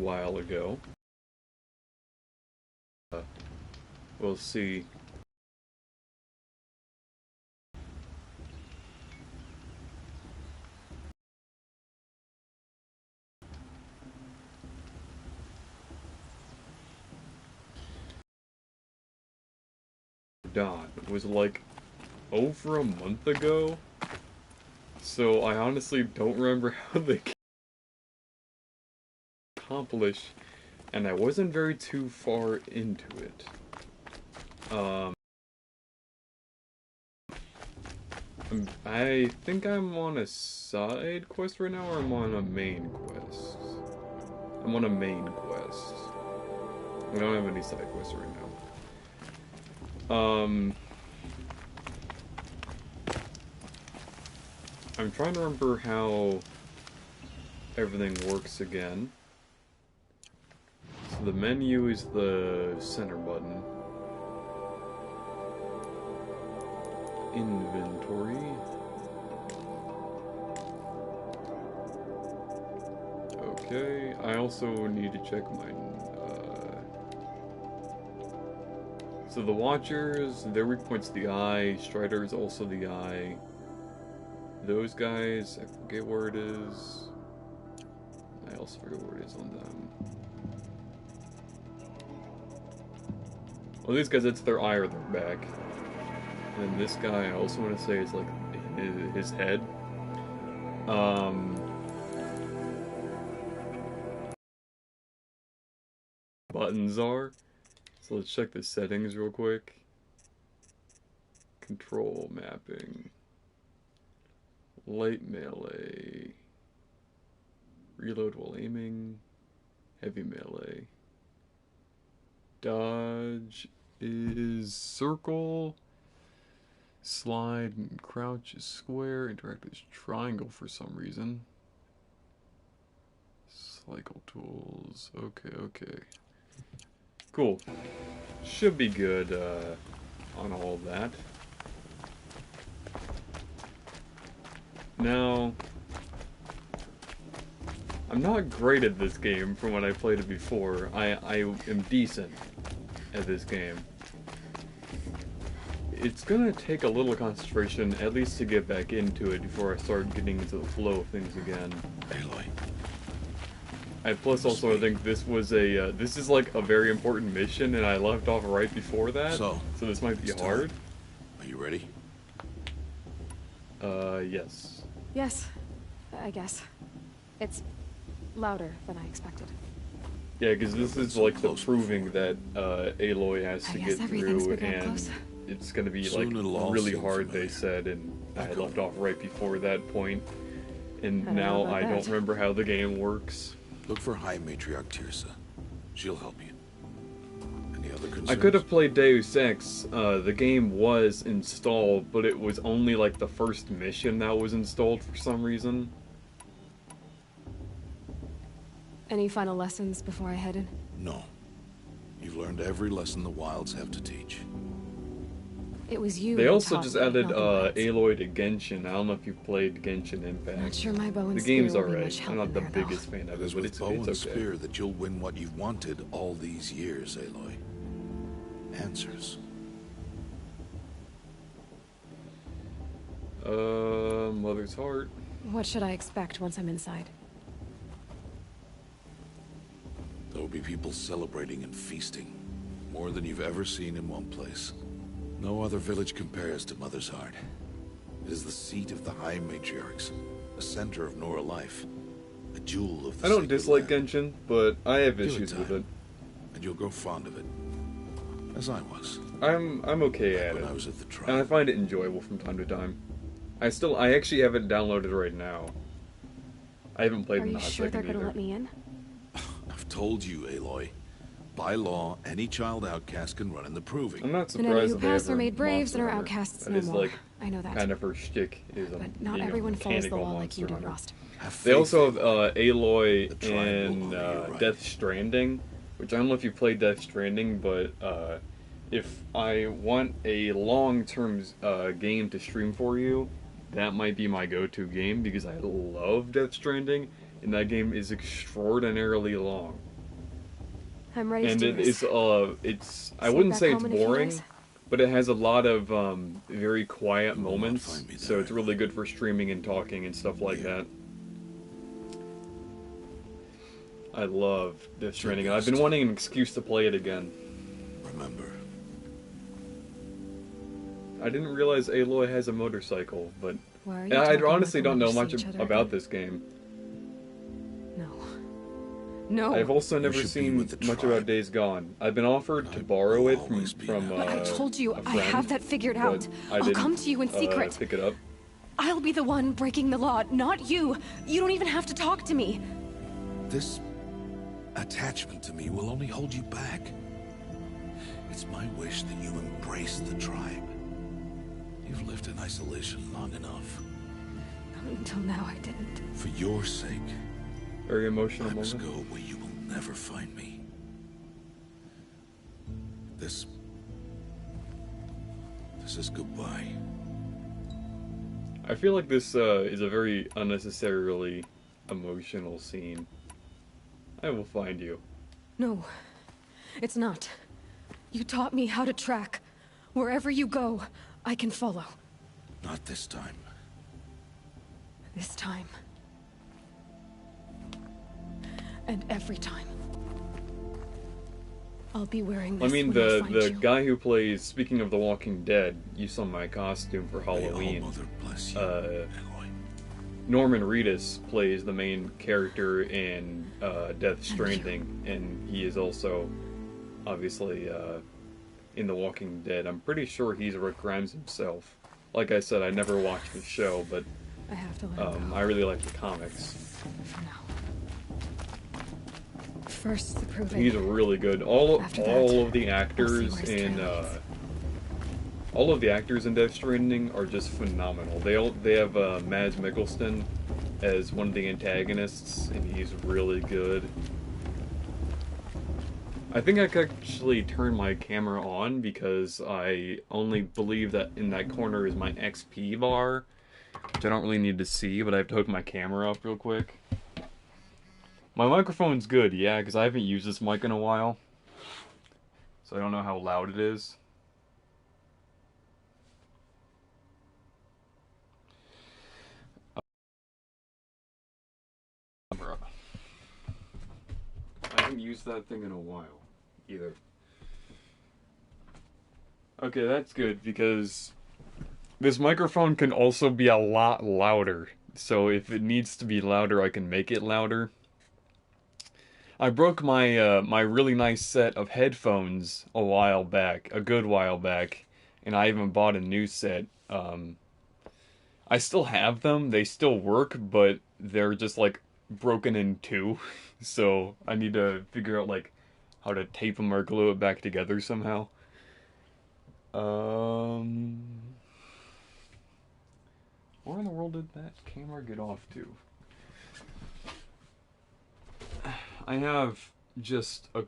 while ago. We'll see. Dawn was like over a month ago, so I honestly don't remember how they accomplished, and I wasn't very too far into it. I think I'm on a side quest right now, or I'm on a main quest. I'm on a main quest. I don't have any side quests right now. I'm trying to remember how everything works again. So the menu is the center button. Inventory. Okay, I also need to check my... So the Watchers, their weak point's the eye, Strider's also the eye. Those guys, I forget where it is. I also forget where it is on them. Well, these guys, it's their eye or their back. And this guy, I also want to say, is like his head. Buttons are. So let's check the settings real quick. Control mapping. Light melee. Reload while aiming. Heavy melee. Dodge is circle. Slide and crouch is square. Interact is triangle for some reason. Cycle tools. Okay. Cool. Should be good on all of that. Now, I'm not great at this game from when I played it before. I am decent at this game. It's gonna take a little concentration, at least to get back into it before I start getting into the flow of things again. Aloy. Plus also I think this was a, this is like a very important mission and I left off right before that. So this might be hard. Are you ready? Yes. Yes, I guess. It's louder than I expected. Yeah, because this is like the proving that Aloy has to get through, and it's gonna be like really hard, they said, and I left off right before that point, and now I don't remember how the game works. Look for High Matriarch Teersa. She'll help you. Any other concerns? I could have played Deus Ex. The game was installed, but it was only like the first mission that was installed for some reason. Any final lessons before I head in? No. You've learned every lesson the Wilds have to teach. It was you. They also just added Aloy to Genshin. I don't know if you played Genshin Impact. Not sure my bow and the spear game's will be alright. much help I'm not the in there, biggest fan of it, It but is it's with bow and okay. spear that you'll win what you've wanted all these years, Aloy. Answers. Mother's Heart. What should I expect once I'm inside? There will be people celebrating and feasting. More than you've ever seen in one place. No other village compares to Mother's Heart. It is the seat of the High Matriarchs, a center of Nora life, a jewel of the I don't sacred dislike land. Genshin, but I have Give issues with it. And you'll grow fond of it. As I was. I'm okay at When it. I was at the tribe. And I find it enjoyable from time to time. I actually have it downloaded right now. I haven't played Are in you a hot sure they're second gonna either. let me in? I've told you, Aloy. By law, any child outcast can run in the proving. I'm not The many surprised who that they passed have are a made braves and monster are hunter. outcasts That no is more. like I know that. kind of her shtick is But not being everyone a follows the mechanical law like you monster do, hunter. Rost. They also have The Aloy tribe will in honor your right. Death Stranding, which I don't know if you played Death Stranding, but if I want a long-term game to stream for you, that might be my go-to game because I love Death Stranding, and that game is extraordinarily long. I'm ready and to do this. it's I wouldn't say it's boring, but it has a lot of very quiet moments, so it's really good for streaming and talking and stuff like that. I love Death Stranding, and I've been wanting an excuse to play it again. Remember. I didn't realize Aloy has a motorcycle, but I honestly don't know much about this game. No. I've also never seen much about Days Gone. I've been offered to borrow it from but I told you, I have that figured out. I'll come to you in secret. Pick it up. I'll be the one breaking the law, not you. You don't even have to talk to me. This attachment to me will only hold you back. It's my wish that you embrace the tribe. You've lived in isolation long enough. Until now, I didn't. For your sake, very emotional I must moment. go where you will never find me. This is goodbye. I feel like this is a very unnecessarily emotional scene. I will find you. No, it's not. You taught me how to track. Wherever you go, I can follow. Not this time. This time. And every time. I'll be wearing this. I mean, the guy who plays, speaking of The Walking Dead, you saw my costume for Halloween. Norman Reedus plays the main character in Death Stranding, and he is also, obviously, in The Walking Dead. I'm pretty sure he's Rick Grimes himself. Like I said, I never watched the show, but I have to let him go. I really like the comics. For now. First, the proving. He's really good. All of the actors in all of the actors in Death Stranding are just phenomenal. They have Mads Mikkelsen as one of the antagonists, and he's really good. I think I could actually turn my camera on because I only believe that in that corner is my XP bar, which I don't really need to see, but I have to hook my camera up real quick. My microphone's good, yeah, because I haven't used this mic in a while, so I don't know how loud it is. I haven't used that thing in a while, either. Okay, that's good, because this microphone can also be a lot louder, so if it needs to be louder, I can make it louder. I broke my my really nice set of headphones a good while back, and I even bought a new set. I still have them, they still work, but they're just like broken in two, so I need to figure out like how to tape them or glue it back together somehow. Where in the world did that camera get off to? I have just a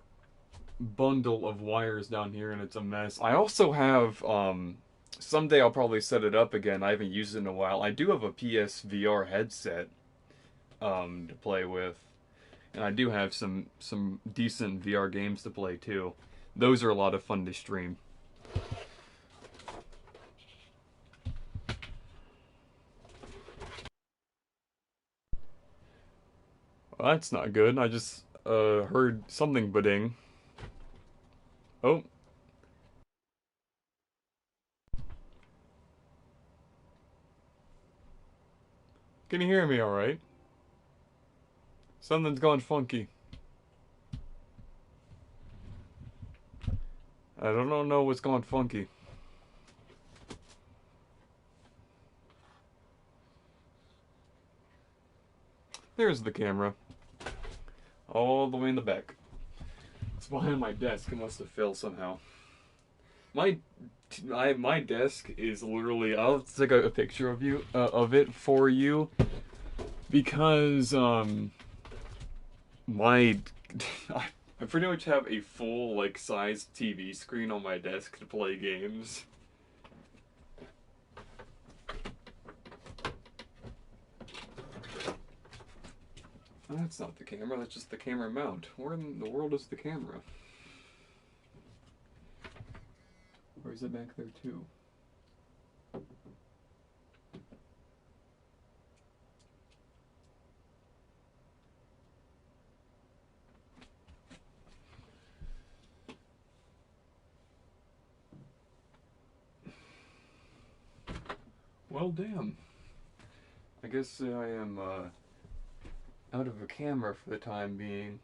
bundle of wires down here and it's a mess. I also have, someday I'll probably set it up again. I haven't used it in a while. I do have a PSVR headset, to play with. And I do have some decent VR games to play too. Those are a lot of fun to stream. Well, that's not good. I just heard something ba-ding. Oh. Can you hear me alright? Something's gone funky. I don't know what's gone funky. There's the camera. All the way in the back. It's behind my desk. It must have fell somehow. My desk is literally... I'll take a picture of it for you. Because, I pretty much have a full, like, size TV screen on my desk to play games. That's not the camera, that's just the camera mount. Where in the world is the camera? Or is it back there too? Well, damn. I guess I am, out of a camera for the time being.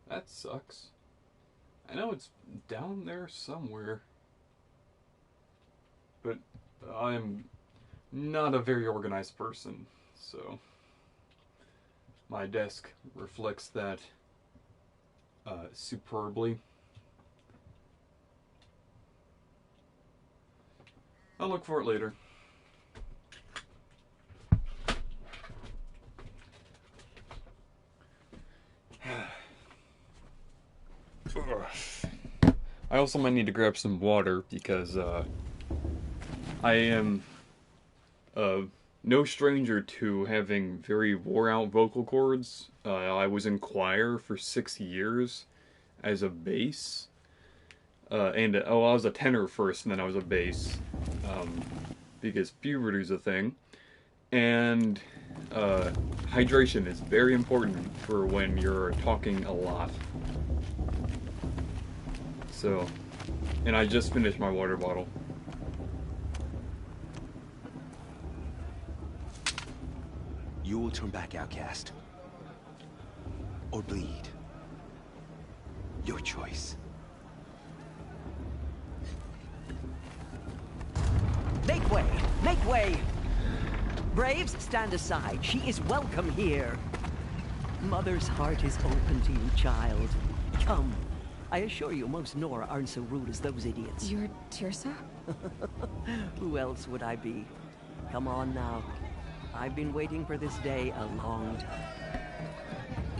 That sucks. I know it's down there somewhere. But I'm not a very organized person, so my desk reflects that superbly. I'll look for it later. I also might need to grab some water because I am no stranger to having very wore-out vocal cords. I was in choir for 6 years as a bass. I was a tenor first, and then I was a bass. Because puberty's a thing. And hydration is very important for when you're talking a lot. So, and I just finished my water bottle. You will turn back, outcast. Or bleed. Your choice. Make way! Make way! Braves, stand aside. She is welcome here. Mother's heart is open to you, child. Come. I assure you, most Nora aren't so rude as those idiots. You're Teersa? Who else would I be? Come on now. I've been waiting for this day a long time.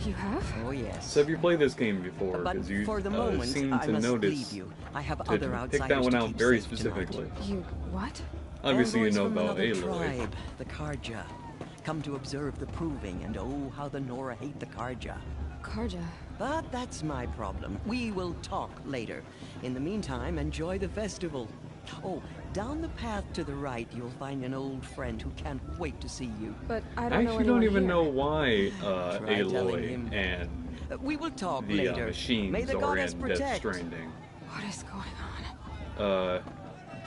You have? Oh, yes. So have you played this game before? But Because you for the moment, seem I to must notice leave you. I have to other pick outsiders that one to out keep very safe specifically. tonight. You... what? Obviously you Envoys know from about another Aloy. tribe, the Karja. Come to observe the proving, and oh, how the Nora hate the Karja. Karja. But that's my problem. We will talk later. In the meantime, enjoy the festival. Oh, down the path to the right, you'll find an old friend who can't wait to see you. But I I don't know actually don't anyone even here. know why Try telling Aloy him. and We will talk the later. machines May the are goddess in Death protect. Stranding. What is going on?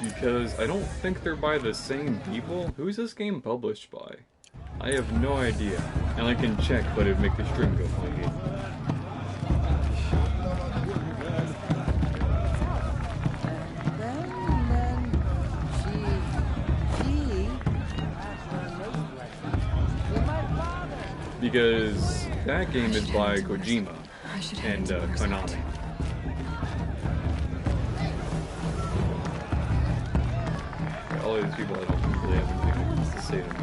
Because I don't think they're by the same people. Who's this game published by? I have no idea. And I can check, but it'd make the stream go funny. Because that game is by Kojima I should and Konami. All of these people I don't really have anything to say to me.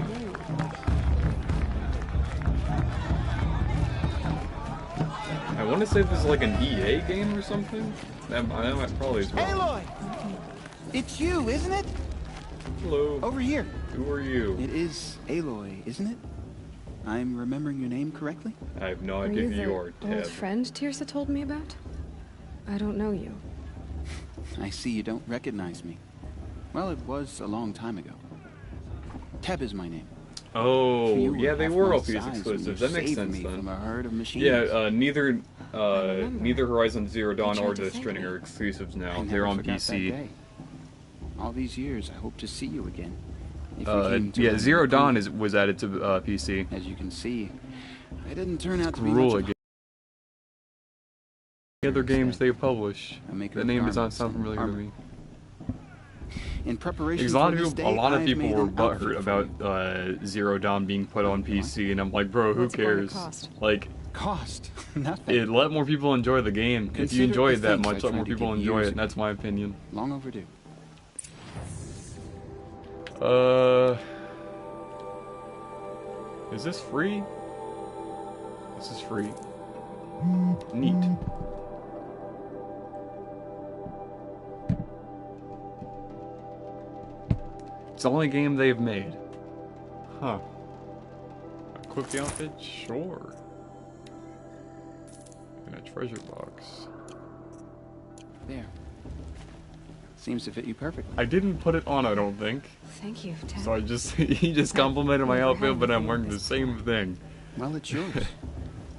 I want to say this is like an EA game or something. That probably is wrong. Aloy! It's you, isn't it? Hello. Over here. Who are you? It is Aloy, isn't it? I'm remembering your name correctly? I have no Are idea you who the you are, Ted. old friend Teersa told me about? I don't know you. I see you don't recognize me. Well, it was a long time ago. Teb is my name. Oh, You yeah, they half were my all PS size when exclusives. you That makes saved sense me then. from a herd of machines. Yeah, neither remember. Horizon Zero Dawn You or tried to Death thank Stranding me. are exclusives I now. never They're on forgot that PC. day. All these years, I hope to see you again. If you came to Yeah, my Zero Dawn conclusion. was added to PC. As you can see, I didn't turn out to be Rule much of again. The other games they publish. a maker The of name does not garments sound and familiar to armor. me. In preparation Because for a this day, lot of I've people made were an outfit butthurt for about you. Zero Dawn being put on PC, and I'm like, bro, who What's it going to cares? cost? Like, Cost nothing. it let more people enjoy the game. If Consider you enjoy the it that thanks I much, let tried more to people give enjoy years it. ago. That's my opinion. Long overdue. Is this free? This is free. Neat. It's the only game they've made. Huh. Equip the outfit? Sure. And a treasure box. There. Seems to fit you perfectly. I didn't put it on, I don't think. Thank you, Ted. So he just complimented my outfit, but I'm wearing the same thing. Well, it's yours.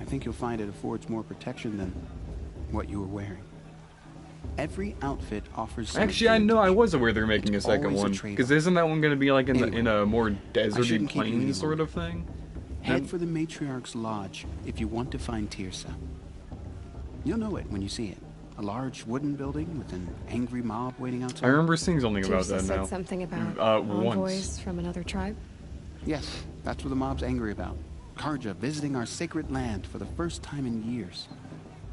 I think you'll find it affords more protection than what you were wearing. Every outfit offers some. Actually, I know I was aware they're making a It's second always a one. trade-off. Because isn't that one going to be like Anyway, in a more deserty shouldn't keep you any plain sort longer. of thing? Head for the Matriarch's Lodge if you want to find Teersa. You'll know it when you see it. A large wooden building with an angry mob waiting outside. I remember seeing something about Teersa that said now. something about once. envoys from another tribe. Yes, that's what the mob's angry about. Karja visiting our sacred land for the first time in years.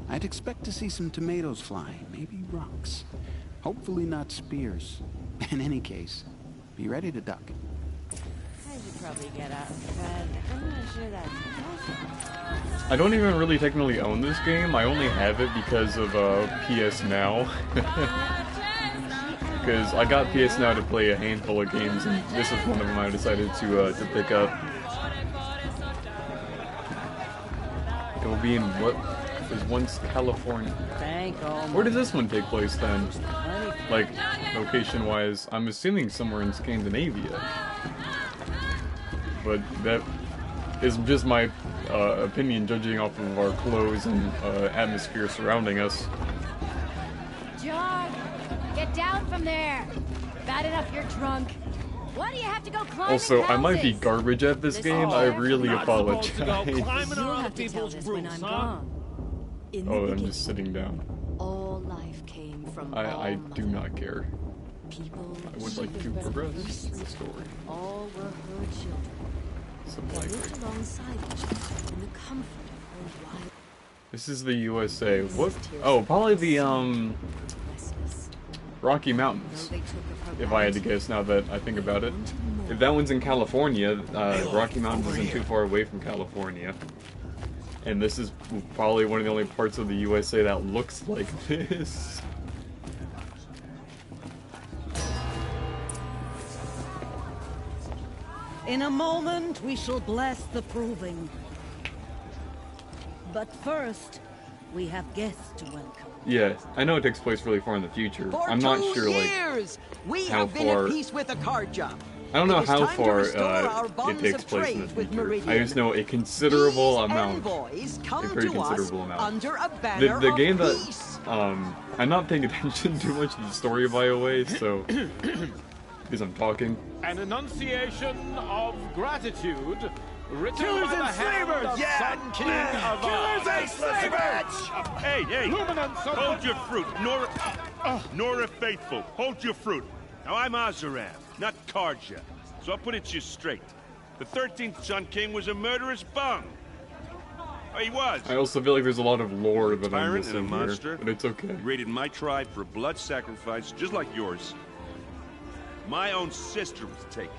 I'd expect to see some tomatoes fly, maybe rocks. Hopefully not spears. In any case, be ready to duck. I should probably get out of bed. I'm not sure that's possible. I don't even really technically own this game. I only have it because of PS Now. Because I got PS Now to play a handful of games, and this is one of them I decided to pick up. It will be in what was once California. Where does this one take place then? Like, location-wise, I'm assuming somewhere in Scandinavia. But that is just my opinion, judging off of our clothes and atmosphere surrounding us. John, get down from there. Bad enough you're drunk. Why do you have to go climbing Also, I might be houses? garbage at this game. I really apologize. You'll have to tell this when I'm gone. In the Oh, I'm beginning, just sitting down. all life came from I do not care. people. I would like to progress the story. All were her children. Some They likely. lived alongside each other in the comfort of her wild This is the USA. What? Oh, probably the restless. Rocky Mountains. Though they took of her If I had to bounty, guess, now that I think about it. If that one's in California, Rocky Mountains isn't too far away from California. And this is probably one of the only parts of the USA that looks like this. In a moment, we shall bless the proving. But first, we have guests to welcome. Yeah, I know it takes place really far in the future. For I'm not 2 sure, like, years, we how have been far- at peace with the Karja. I don't know It is how time to far restore our it bonds takes of place in trade the with future. Meridian. I just know a considerable These amount. envoys A come very to us considerable amount. under a banner The of game that peace. I'm not paying attention too much to the story of IOA, so because I'm talking. An enunciation of gratitude written Killers by the and hand slavers! of Yeah, Sun King man! of Killers and slavers! Hey, hey! Luminance of Hold your fruit, Nora Faithful. Hold your fruit. Now I'm Azaram, not Karja, so I'll put it to you straight. The 13th Sun King was a murderous bum. Oh, he was. I also feel like there's a lot of lore that I'm Tyrant and a missing here, monster. but it's okay. He raided my tribe for a blood sacrifice, just like yours. My own sister was taken.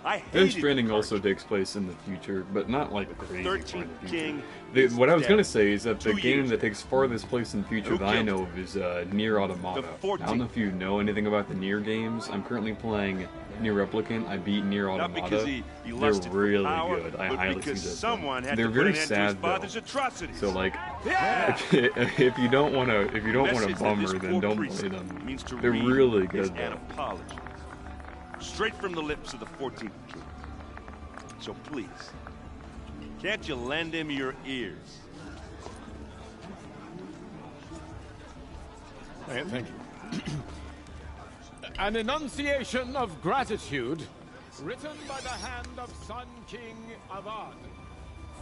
I Death hated Stranding Karja. also takes place in the future, but not like crazy far in 13th the future. King. What I was dead. gonna say is that the 2 game years. that takes farthest place in the future Who that I killed know of is Nier Automata. The I don't know 14th. if you know anything about the Nier games. I'm currently playing Nier Replicant. I beat Nier Not Automata. because he They're lusted for really power, good. I but highly because suggest someone them. had They're to put very an end to his sad though. father's atrocities. So like, Yeah. if you don't want to Message that bummer, this then poor don't priest play them. means to They're read really is good an though. apology. Straight from the lips of the 14th King. So please, can't you lend him your ears? Thank you. An enunciation of gratitude written by the hand of Sun King Avad,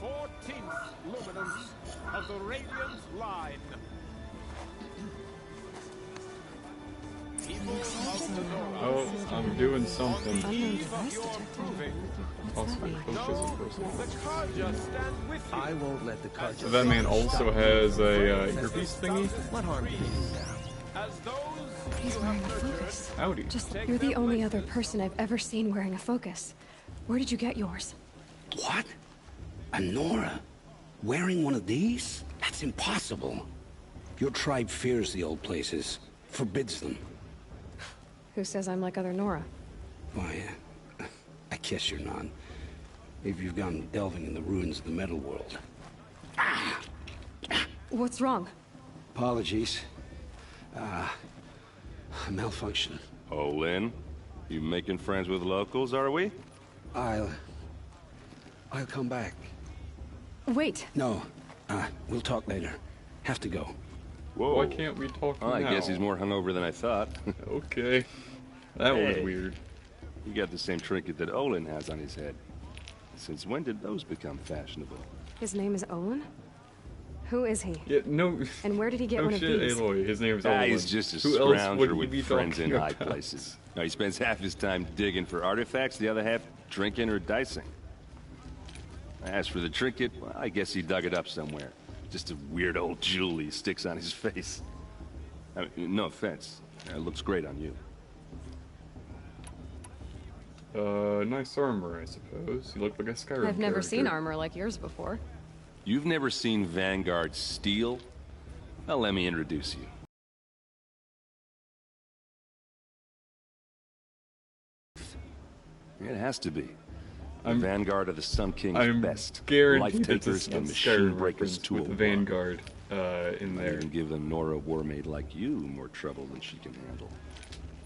14th luminance of the Radiant Line. People of the Nora, Oh, I'm doing something. Unknown eve of device your detected. proving, Possibly focus know in person. the Karja stand with you. I won't let the Karja. So that man also has a earpiece thingy. What harm did he do now? As those He's you wearing a have nurtured, focus. Howdy. Just, you're the only other person I've ever seen wearing a focus. Where did you get yours? What? A Nora? Wearing one of these? That's impossible. Your tribe fears the old places, forbids them. Who says I'm like other Nora? Why, I guess you're none. If you've gone delving in the ruins of the metal world. What's wrong? Apologies. Malfunction. Oh, Lynn? You making friends with locals, are we? I'll come back. Wait. No. We'll talk later. Have to go. Whoa. Why can't we talk now? I guess he's more hungover than I thought. Okay. That was Hey. weird. You got the same trinket that Olin has on his head. Since when did those become fashionable? His name is Olin? Who is he? Yeah, no. And where did he get no one of shit, these? Aloy. His name's Olin. He's just a Who else would scrounger he with be friends in talking high about? places. Now, he spends half his time digging for artifacts, the other half drinking or dicing. As for the trinket, well, I guess he dug it up somewhere. Just a weird old jewel he sticks on his face. I mean, no offense. It looks great on you. Nice armor, I suppose. You look like a Skyrim I've never seen character. armor like yours before. You've never seen Vanguard steel? Well, let me introduce you. It has to be. The Vanguard of the Sun King's best. Guaranteed Life it's a takers and machine Skyrim breakers reference to with a the Vanguard in Might there. even give a Nora Warmaid like you more trouble than she can handle.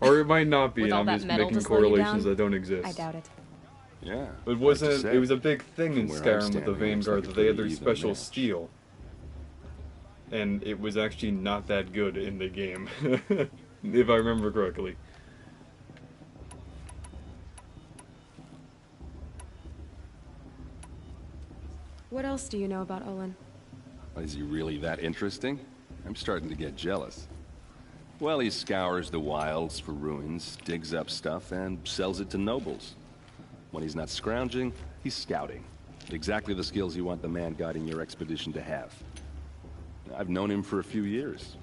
Or it might not be, With and all I'm that just metal making to slow you correlations down? that don't exist. I doubt it. Yeah. It wasn't. say. It was a big thing in From where I'm Skyrim with the standing, it looks Vanguard like a that they had their pretty even special match. steel, and it was actually not that good in the game, if I remember correctly. What else do you know about Olin? Is he really that interesting? I'm starting to get jealous. Well, he scours the wilds for ruins, digs up stuff, and sells it to nobles. When he's not scrounging, he's scouting. Exactly the skills you want the man guiding your expedition to have. I've known him for a few years.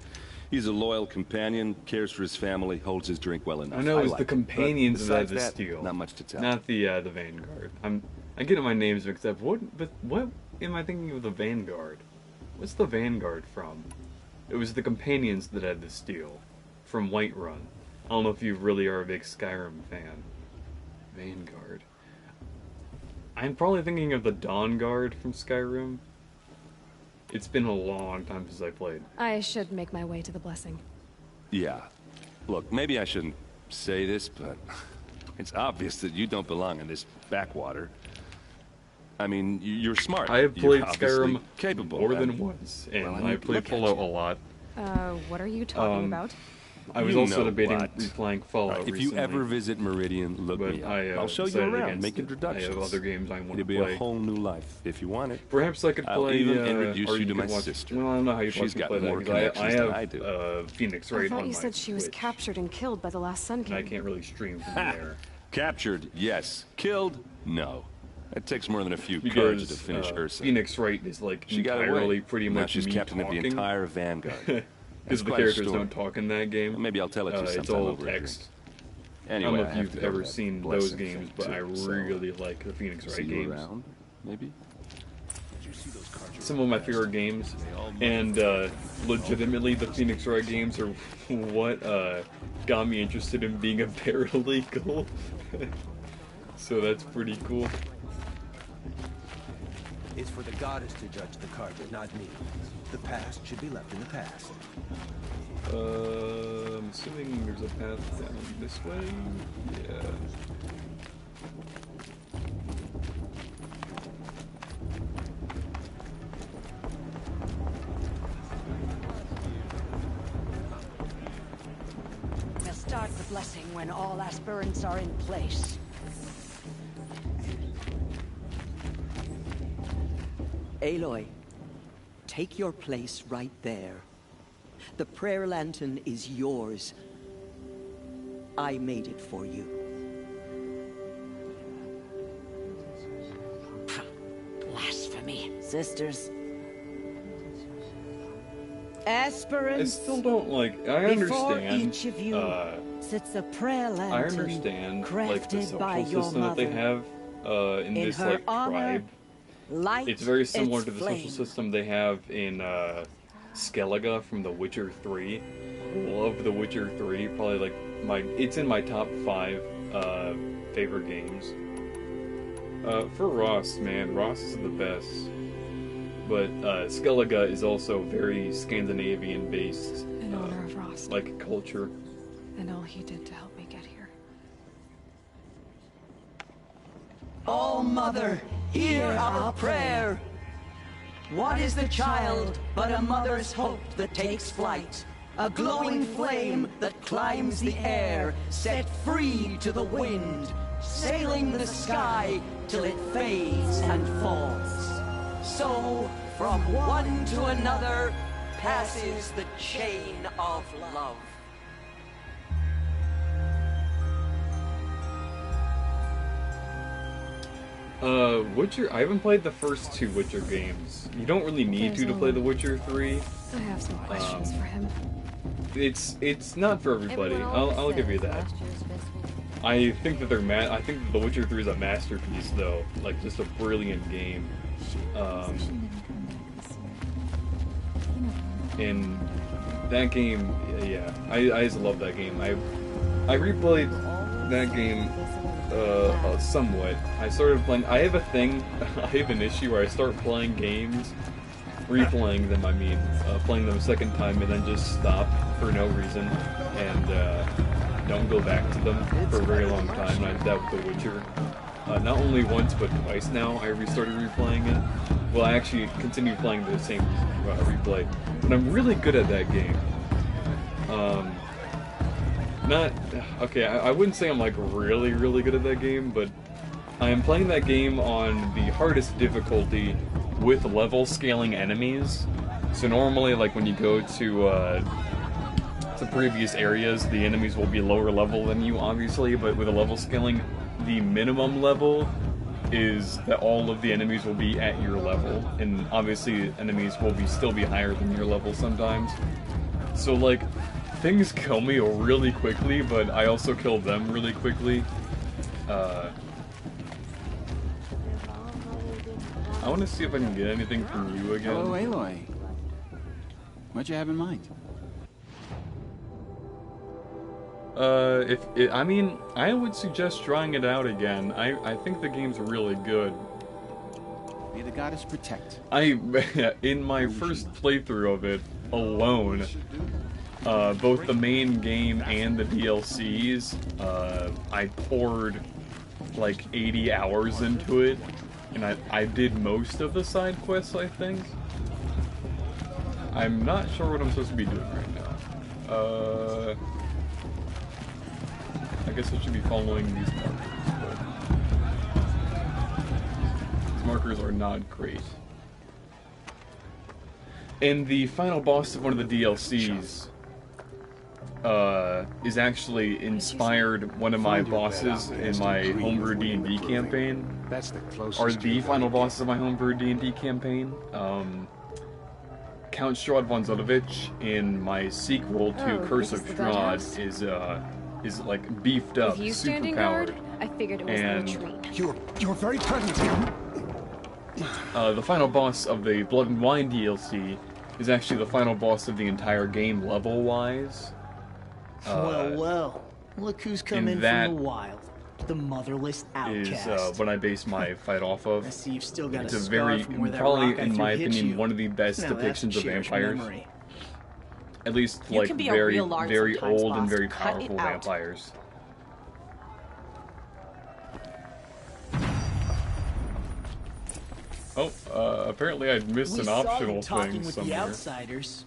He's a loyal companion, cares for his family, holds his drink well enough. I know it's like the it. companions But that had besides the that, steel, not much to tell. not the Vanguard. I'm getting my names mixed up. What am I thinking of the Vanguard? What's the Vanguard from? It was the companions that had the steel from Whiterun. I don't know if you really are a big Skyrim fan. Vanguard. I'm probably thinking of the Dawn Guard from Skyrim. It's been a long time since I played. I should make my way to the blessing. Yeah. Look, maybe I shouldn't say this, but it's obvious that you don't belong in this backwater. I mean, you're smart. I have You're played obviously Skyrim capable. more than and- once, and well, I I mean, played look at Fallout you. a lot. What are you talking about? I was You also know debating what? replaying Fallout If recently. you ever visit Meridian, look But me up. I, I'll show you decided around, against make it. introductions. I have other games I want It'll to be play. a whole new life if you want it. Perhaps I could play. I'll even introduce or you to could my watch, sister. Well, I don't know how you She's fucking got play that more because I connections have than I do. Phoenix I right thought on you my said she was Switch, captured and killed by the last Sun and I King. can't really stream from Ha! there Captured, yes. Killed, no. It takes more than a few because cards to finish Ursa. Phoenix Wright is like She got away. entirely pretty Now much she's me captain talking. of the entire Vanguard. Because the quite a characters story. don't talk in that game. Maybe I'll tell it to you It's sometime all over a text. Anyway, I don't know I if have you've to go ever to that seen those blessing games, thing, but I too, so really like the Phoenix see Wright you games. around, maybe? Some of my favorite games, and legitimately the Phoenix Wright games are what got me interested in being a paralegal. So that's pretty cool. It's for the goddess to judge the Carja, not me. The past should be left in the past. I'm assuming there's a path down this way. Yeah. We'll start the blessing when all aspirants are in place. Aloy, take your place right there. The prayer lantern is yours. I made it for you. Blasphemy. Sisters. I Aspirants. still don't like. I Before understand. each of you sits a prayer I lantern understand like the crafted by social your system that they mother. have in this her like honor, tribe. Light It's very similar its to the flame. social system they have in Skellige from The Witcher 3. Love The Witcher 3, probably like it's in my top 5 favorite games. For Ross, man, Ross is the best. But Skellige is also very Scandinavian-based. In honor of Ross. Like culture. And all he did to help me get here. Oh, Mother, hear our prayer. What is the child but a mother's hope that takes flight? A glowing flame that climbs the air, set free to the wind, sailing the sky till it fades and falls. So, from one to another, passes the chain of love. Witcher, I haven't played the first 2 Witcher games. You don't really need to play The Witcher 3. I have some questions for him. It's not for everybody. I'll give you that. I think that I think that The Witcher 3 is a masterpiece, though. Like, just a brilliant game. And that game, yeah, I just love that game. I replayed that game somewhat. I started playing. I have a thing. I have an issue where I start playing games, replaying them. I mean, playing them a second time and then just stop for no reason and don't go back to them for a very long time. And I did that with The Witcher. Not only once, but twice now. I restarted replaying it. Well, I actually continued playing the same replay, but I'm really good at that game. I wouldn't say I'm like really good at that game, but I am playing that game on the hardest difficulty with level scaling enemies. So normally, like when you go to previous areas, the enemies will be lower level than you, obviously, but with a level scaling, the minimum level is that all of the enemies will be at your level, and obviously enemies will still be higher than your level sometimes. So like, things kill me really quickly, but I also kill them really quickly. I want to see if I can get anything from you again. Hello, Aloy. What you have in mind? I mean, I would suggest trying it out again. I think the game's really good. May the goddess protect. In my first playthrough of it alone, both the main game and the DLCs, I poured like 80 hours into it, and I did most of the side quests, I think. I'm not sure what I'm supposed to be doing right now. I guess I should be following these markers, but these markers are not great. And the final boss of one of the DLCs is actually inspired one of my bosses in my homebrew D&D campaign. That's the closest. Are the final bosses of my homebrew D&D campaign. Count Strahd von Zedovich in my sequel to Curse of Strahd is like beefed up, With you super standing powered. guard, I figured it was and the retreat. You're very present here. The final boss of the Blood and Wine DLC is actually the final boss of the entire game level-wise. Well, look who's come in from the wild. The motherless outcast. Is what I base my fight off of. I see you've still got it's a a scar very, from where that probably rock I in threw my hit opinion, you. one of the best Now that's depictions of cherished vampires. memory. At least, You like, can be a very, real lard very sometimes, old and boss. very Cut powerful it out. vampires. Oh, apparently I'd missed an optional talking thing with the somewhere. outsiders.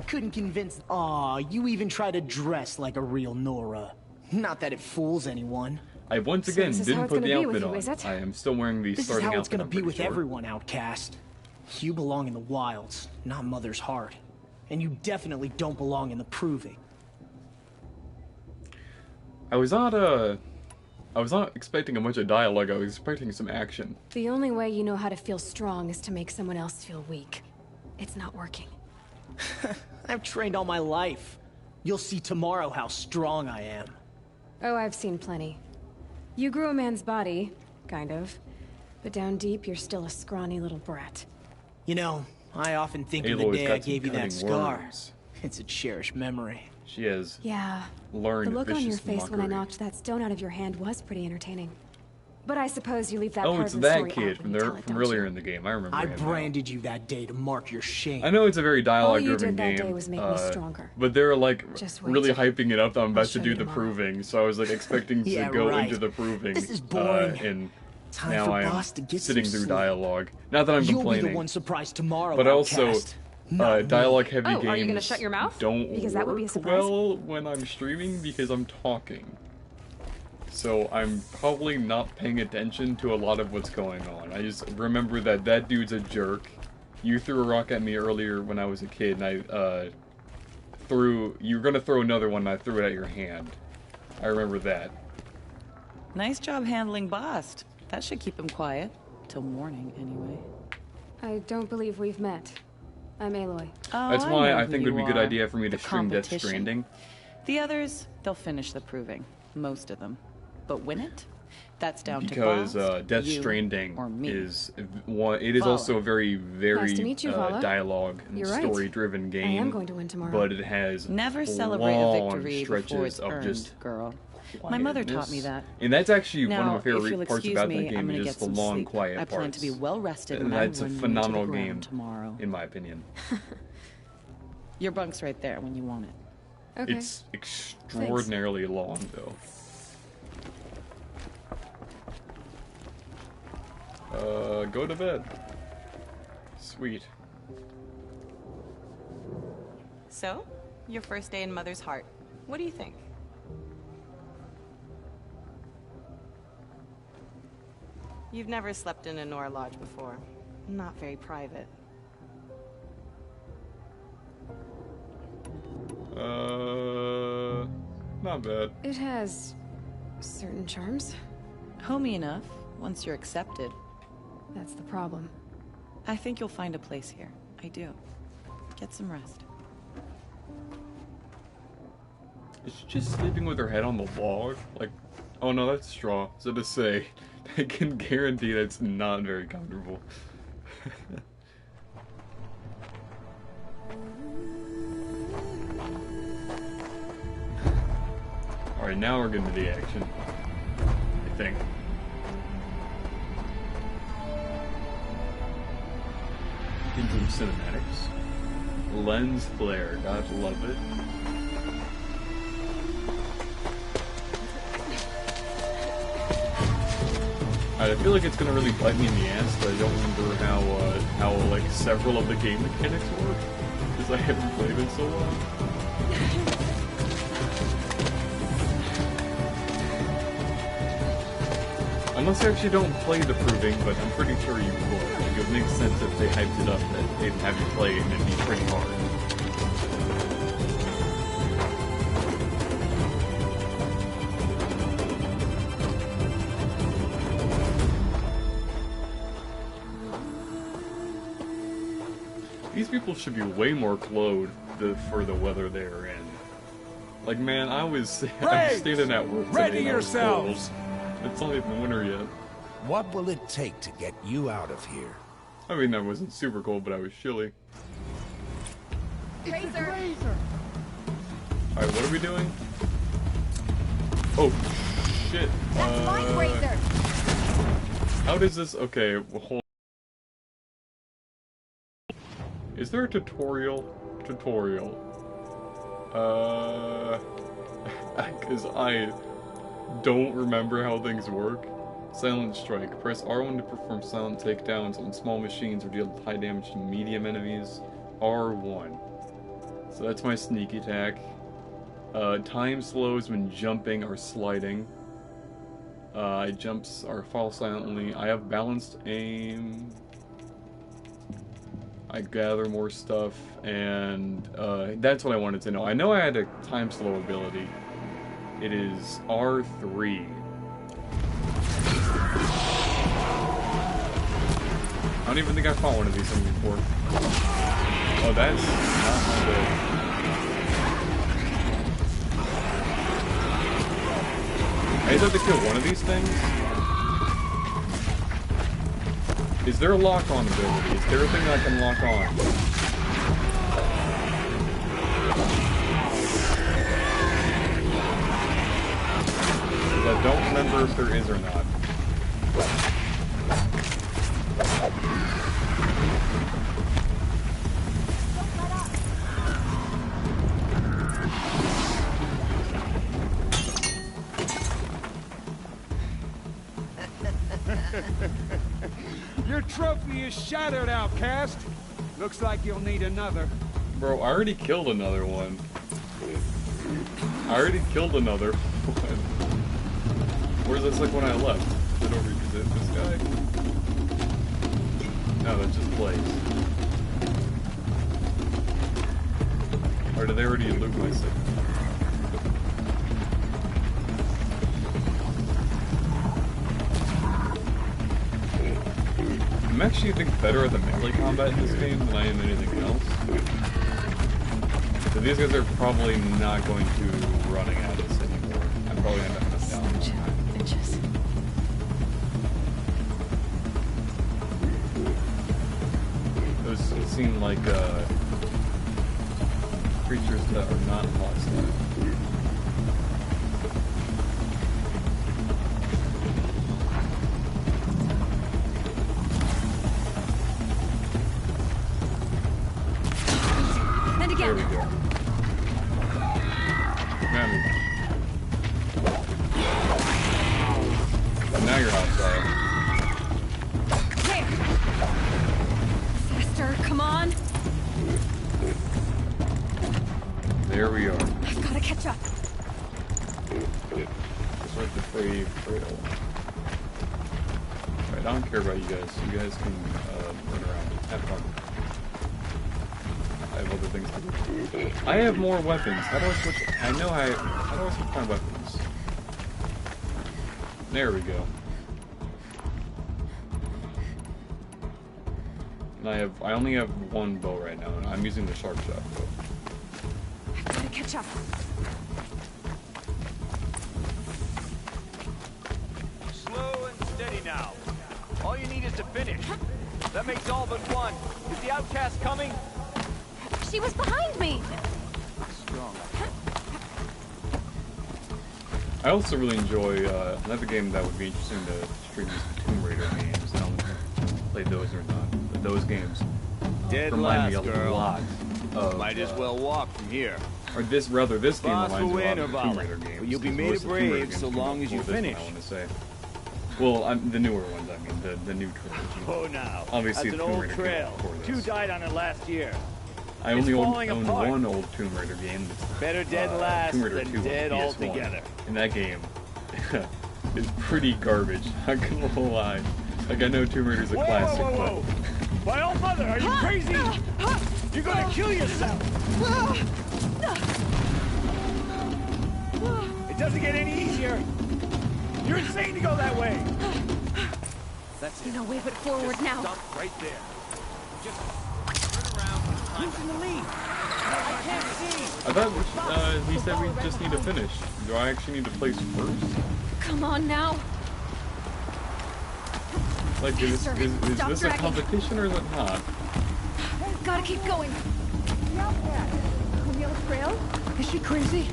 Couldn't convince. Aw, you even try to dress like a real Nora. Not that it fools anyone. I once again didn't put the outfit on. Is it? I am still wearing the This is starting how it's outfit. gonna I'm be pretty with sure. everyone, outcast. You belong in the wilds, not Mother's Heart. And you definitely don't belong in the Proving. I was not expecting a bunch of dialogue. I was expecting some action. The only way you know how to feel strong is to make someone else feel weak. It's not working. I've trained all my life. You'll see tomorrow how strong I am. Oh, I've seen plenty. You grew a man's body, kind of. But down deep, you're still a scrawny little brat. You know, I often think of the Aloy's day got I some gave you that cunning scar. words. It's a cherished memory. She has Yeah. learned The look on your vicious face when I mockery. knocked that stone out of your hand was pretty entertaining. But I suppose you leave that Oh, part it's of the that story kid out from when you there tell it, from don't earlier you? in the game. I remember I him now. branded you that day to mark your shame. I know it's a very All you dialogue-driven did that game, day was make me stronger. but they're like Just wait. really hyping it up that I'm I'll about to show do you the tomorrow. proving, so I was like expecting to Yeah, go right. into the proving. This is boring. And Time now for I am Boss to get sitting some through sleep. dialogue. Not that I'm You'll complaining, be the one surprised tomorrow, but also outcast. Not me. dialogue-heavy games are you gonna shut your mouth? don't Because that would be a work surprise. well when I'm streaming because I'm talking. So I'm probably not paying attention to a lot of what's going on. I just remember that that dude's a jerk. You threw a rock at me earlier when I was a kid, and I you were gonna throw another one, and I threw it at your hand. I remember that. Nice job handling Bast. That should keep him quiet. Till morning, anyway. I don't believe we've met. I'm Aloy. Oh, That's why know I who think it would be a you good are. idea for me to The stream Death competition. Stranding. The others, they'll finish the proving. Most of them. But win it? That's down Because to Bast, Death you, Stranding or me. is one. It is Vala. also a very Nice to meet you, Vala. dialogue and You're right. story-driven game. I am going to win tomorrow. But it has Never celebrate a long victory before stretches it's of earned, just girl. My mother taught me quietness. that. And that's actually one Now, of my if you'll favorite parts excuse about me, that I'm game. gonna Is get just the some long, sleep. quiet I parts. plan to be well rested And when I that's a run you to the phenomenal ground game, tomorrow. in my opinion. Your bunk's right there when you want it. Okay. It's extraordinarily long, though. Go to bed. Sweet. So, your first day in Mother's Heart. What do you think? You've never slept in a Nora Lodge before. Not very private. Not bad. It has certain charms. Homey enough, once you're accepted. That's the problem. I think you'll find a place here. I do. Get some rest. Is she just sleeping with her head on the log? Like, oh no, that's straw. So to say, I can guarantee that's not very comfortable. Alright, now we're getting to the action. I think. Into cinematics. Lens flare, gotta love it. I feel like it's gonna really bite me in the ass, but I don't remember how like several of the game mechanics work, because I haven't played it so long. Unless you actually don't play the proving, but I'm pretty sure you would. Like, it would make sense if they hyped it up that they'd have you play it and it'd be pretty hard. These people should be way more clothed for the weather they're in. Like, man, I was standing at work today Ready and I was yourselves. cold. It's not even winter yet. What will it take to get you out of here? I mean, I wasn't super cold, but I was chilly. Razor. Alright, what are we doing? Oh, shit. That's my razor. How does this... Okay, well, hold... Is there a tutorial? Because I don't remember how things work. Silent Strike. Press R1 to perform silent takedowns on small machines or deal high damage to medium enemies. R1. So that's my sneak attack. Time slows when jumping or sliding. Jumps or fall silently. I have balanced aim. I gather more stuff, and that's what I wanted to know. I know I had a time slow ability. It is R3. I don't even think I fought one of these things before. Oh, that's not my good. I just have to kill one of these things? Is there a lock-on ability? Is there a thing that I can lock on? I don't remember if there is or not. Your trophy is shattered, outcast. Looks like you'll need another. Bro, I already killed another one. Where's this like when I left? Is it over? Is it this guy? No, that's just Blaze. Or did they already loot my signal? I'm actually, I think, better at the melee combat in this game than I am anything else. So these guys are probably not going to be running at us anymore. I'm probably going to end up down. Those seem like creatures that are not hostile. There we go. Now you're outside. There. Faster, come on. There we are. I've got to catch up. Just like the free Fredo. Alright, I don't care about you guys. You guys can run around. Have fun. I have other things to do. I have more weapons. How do I switch? How do I switch my weapons? There we go. And I only have one bow right now, and I'm using the sharp shot bow. I've got to catch up. Slow and steady now. All you need is to finish. That makes all but one. Is the outcast coming? She was behind me! Strong. I also really enjoy another game that would be interesting to stream is the Tomb Raider games. I don't know if you played those or not, but those games remind me a lot of. Might as well walk from here. Or this game reminds me a lot of the Tomb Raider games. But you'll be made a brave so long as you finish. I want to say. Well, the newer ones. I mean, the new trilogy. Oh, now. Obviously, that's an Tomb old Raider trail. Two died on it last year. I only own one old Tomb Raider game. Better dead last than dead altogether. And that game is pretty garbage. Not gonna lie. Like, I know Tomb Raider's a classic, but... My old mother, are you crazy? You're gonna kill yourself! It doesn't get any easier. You're insane to go that way. That's no way but forward just now. Stop right there. Just turn around. Who's in the lead? I can't see. I thought he said we just need to finish. Do I actually need to place first? Come on now. Like, is this a competition or is it not? Gotta keep going. On the old trail? Is she crazy?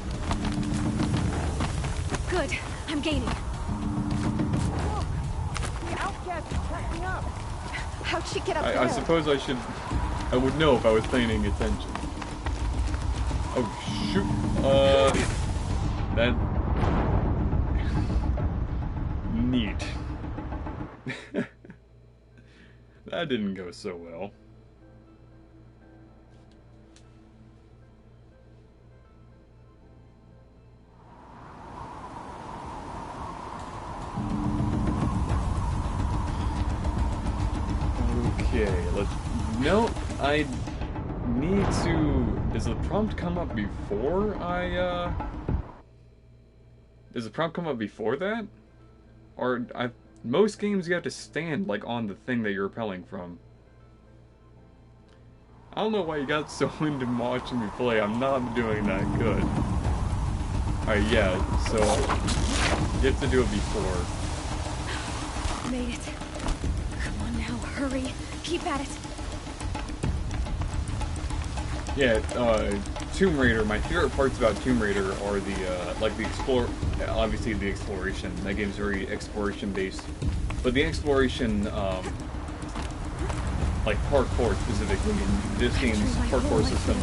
Good. I'm gaining. Look, the outcast is catching up. How'd she get up there? I suppose I would know if I was paying attention. Oh, shoot. That... Neat. That didn't go so well. Okay, let's... No, I need to... Does the prompt come up before I, Does the prompt come up before that? Or, most games you have to stand, like, on the thing that you're repelling from. I don't know why you got so into watching me play. I'm not doing that good. Alright, yeah, so... You have to do it before. Made it. Come on now, hurry. Keep at it. Yeah, Tomb Raider, my favorite parts about Tomb Raider are the, like the obviously the exploration. That game's very exploration-based. But the exploration, like parkour specifically, in this game's parkour system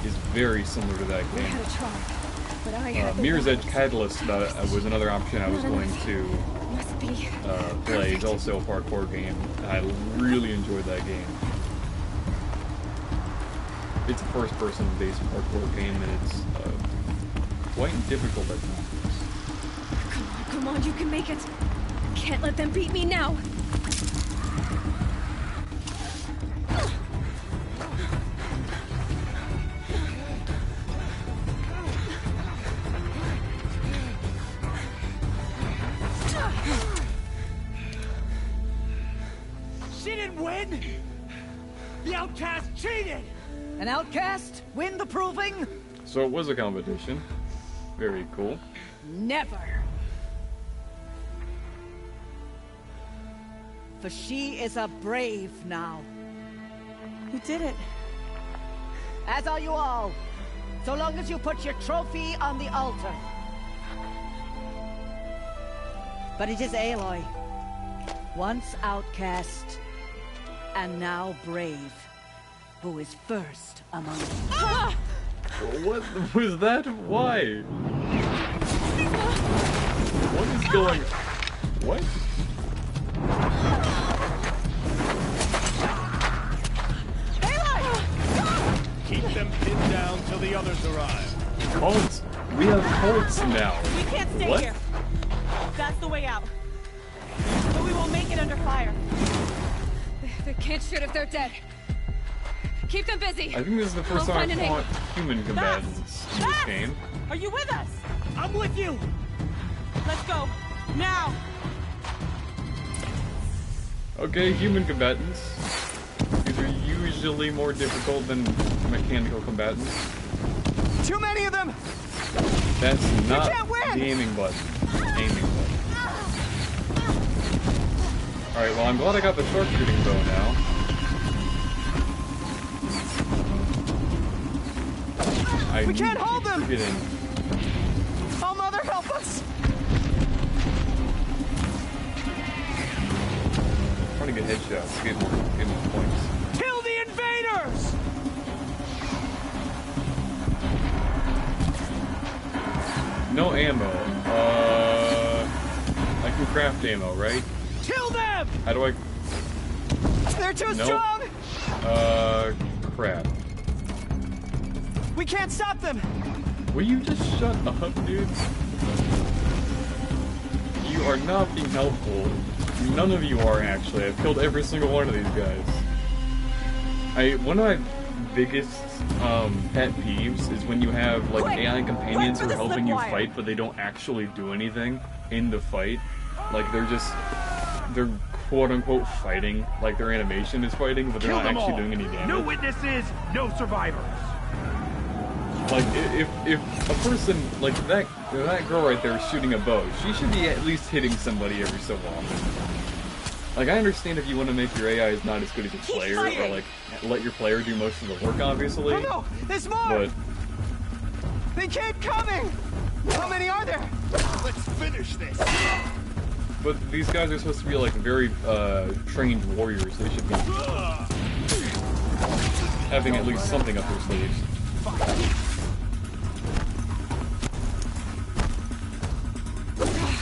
is very similar to that game. Mirror's Edge Catalyst was another option I was going to play. It's also a parkour game. I really enjoyed that game. It's a first-person based parkour game, and it's quite difficult at times. Come on, you can make it. Can't let them beat me now. She didn't win! The outcast cheated! An outcast? Win the proving? So it was a competition. Very cool. Never. For she is a brave now. You did it. As are you all. So long as you put your trophy on the altar. But it is Aloy. Once outcast, and now brave. Who is first among us. Ah! What was that? Why? What is going... What? Keep them pinned down till the others arrive. Cults? We have cults now. We can't stay what? here. That's the way out. But we won't make it under fire. They can't shoot if they're dead. Keep them busy. I think this is the first time I've fought human combatants in this game. Are you with us? I'm with you. Let's go. Now. Okay, human combatants. These are usually more difficult than mechanical combatants. Too many of them! That's not the aiming button. Alright, well I'm glad I got the sharpshooting bow now. We can't hold them! Forgetting. Oh, Mother, help us! I'm trying to get headshots, get more points. Kill the invaders! No ammo. I can craft ammo, right? Kill them! How do I... They're too nope. strong! Crap. We can't stop them! Will you just shut up, dude? You are not being helpful. None of you are, actually. I've killed every single one of these guys. One of my biggest pet peeves is when you have like AI companions who are helping you fight, but they don't actually do anything in the fight. Like they're quote-unquote fighting, like their animation is fighting, but they're not actually doing any damage. No witnesses, no survivors. Like, if a person, like that girl right there is shooting a bow, she should be at least hitting somebody every so often. Like, I understand if you want to make your AI is not as good as your player, or like, let your player do most of the work, obviously. Oh no, there's more! But they keep coming! How many are there? Let's finish this! But these guys are supposed to be like very trained warriors. They should be having at least something up their sleeves.